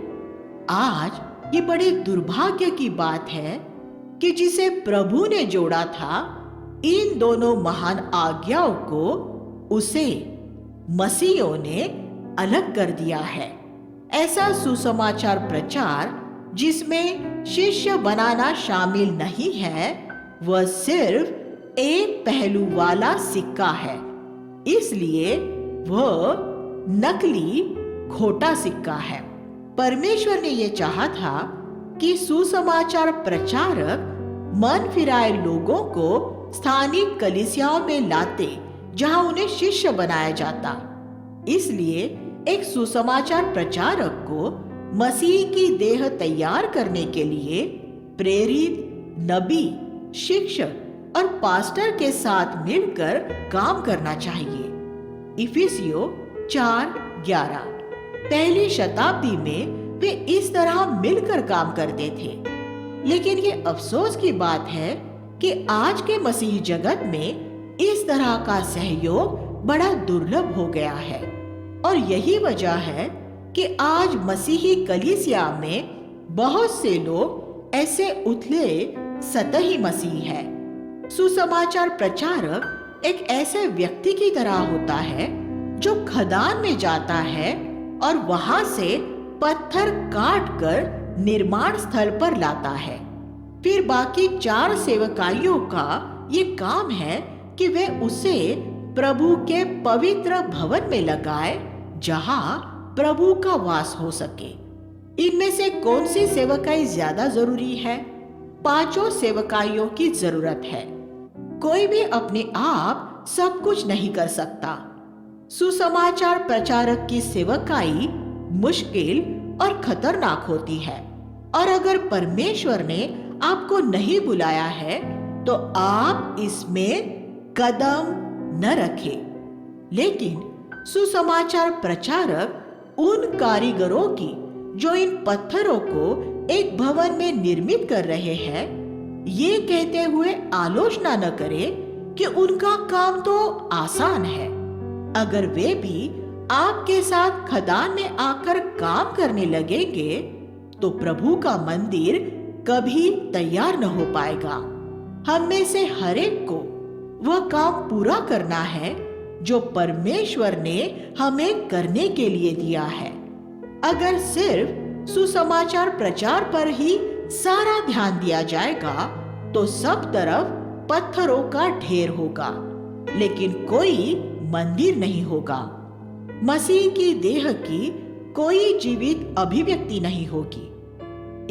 आज ये बड़े दुर्भाग्य की बात है कि जिसे प्रभु ने जोड़ा था, इन दोनों महान आज्ञाओं को उसे मसीहों ने अलग कर दिया है। ऐसा सुसमाचार प्रचार जिसमें शिष्य बनाना शामिल नहीं है, वह सिर्फ एक पहलू वाला सिक्का है। इसलिए वह नकली खोटा सिक्का है। परमेश्वर ने यह चाहा था कि सुसमाचार प्रचारक मन फिराए लोगों को स्थानीय कलीसियाओं में लाते, जहां उन्हें शिष्य बनाया जाता। इसलिए एक सुसमाचार प्रचारक को मसीह की देह तैयार करने के लिए प्रेरित, नबी, शिक्षक और पास्टर के साथ मिलकर काम करना चाहिए। इफिसियों 4:11। पहली शताब्दी में वे इस तरह मिलकर काम करते थे। लेकिन ये अफसोस की बात है कि आज के मसीह जगत में इस तरह का सहयोग बड़ा दुर्लभ हो गया है, और यही वजह है कि आज मसीही कलीसिया में बहुत से लोग ऐसे उथले सतही मसीह है। सुसमाचार प्रचारक एक ऐसे व्यक्ति की तरह होता है जो खदान में जाता है और वहां से पत्थर काट कर निर्माण स्थल पर लाता है। फिर बाकी 4 सेवकाइयों का ये काम है कि वे उसे प्रभु के पवित्र भवन में लगाए, जहां प्रभु का वास हो सके। इनमें से कौन सी सेवकाई ज्यादा जरूरी है? 5 सेवकाइयों की जरूरत है। कोई भी अपने आप सब कुछ नहीं कर सकता। सुसमाचार प्रचारक की सेवकाई मुश्किल और खतरनाक होती है, और अगर परमेश्वर ने आपको नहीं बुलाया है तो आप इसमें कदम न रखें। लेकिन सुसमाचार प्रचारक उन कारीगरों की जो इन पत्थरों को एक भवन में निर्मित कर रहे हैं, ये कहते हुए आलोचना न करें कि उनका काम तो आसान है। अगर वे भी आपके साथ खदान में आकर काम करने लगेंगे तो प्रभु का मंदिर कभी तैयार न हो पाएगा। हम में से हर एक को वह काम पूरा करना है जो परमेश्वर ने हमें करने के लिए दिया है। अगर सिर्फ सुसमाचार प्रचार पर ही सारा ध्यान दिया जाएगा तो सब तरफ पत्थरों का ढेर होगा, लेकिन कोई मंदिर नहीं होगा। मसीह की देह की कोई जीवित अभिव्यक्ति नहीं होगी।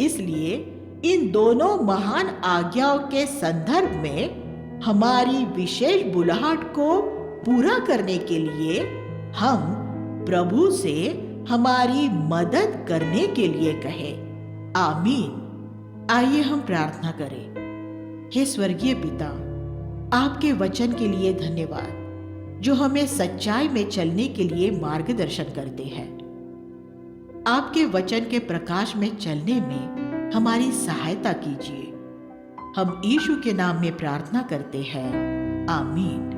इसलिए इन दोनों महान आज्ञाओं के संदर्भ में हमारी विशेष बुलाहट को पूरा करने के लिए हम प्रभु से हमारी मदद करने के लिए कहें। आमीन। आइए हम प्रार्थना करें। हे स्वर्गीय पिता, आपके वचन के लिए धन्यवाद जो हमें सच्चाई में चलने के लिए मार्गदर्शन करते हैं। आपके वचन के प्रकाश में चलने में हमारी सहायता कीजिए। हम यीशु के नाम में प्रार्थना करते हैं। आमीन।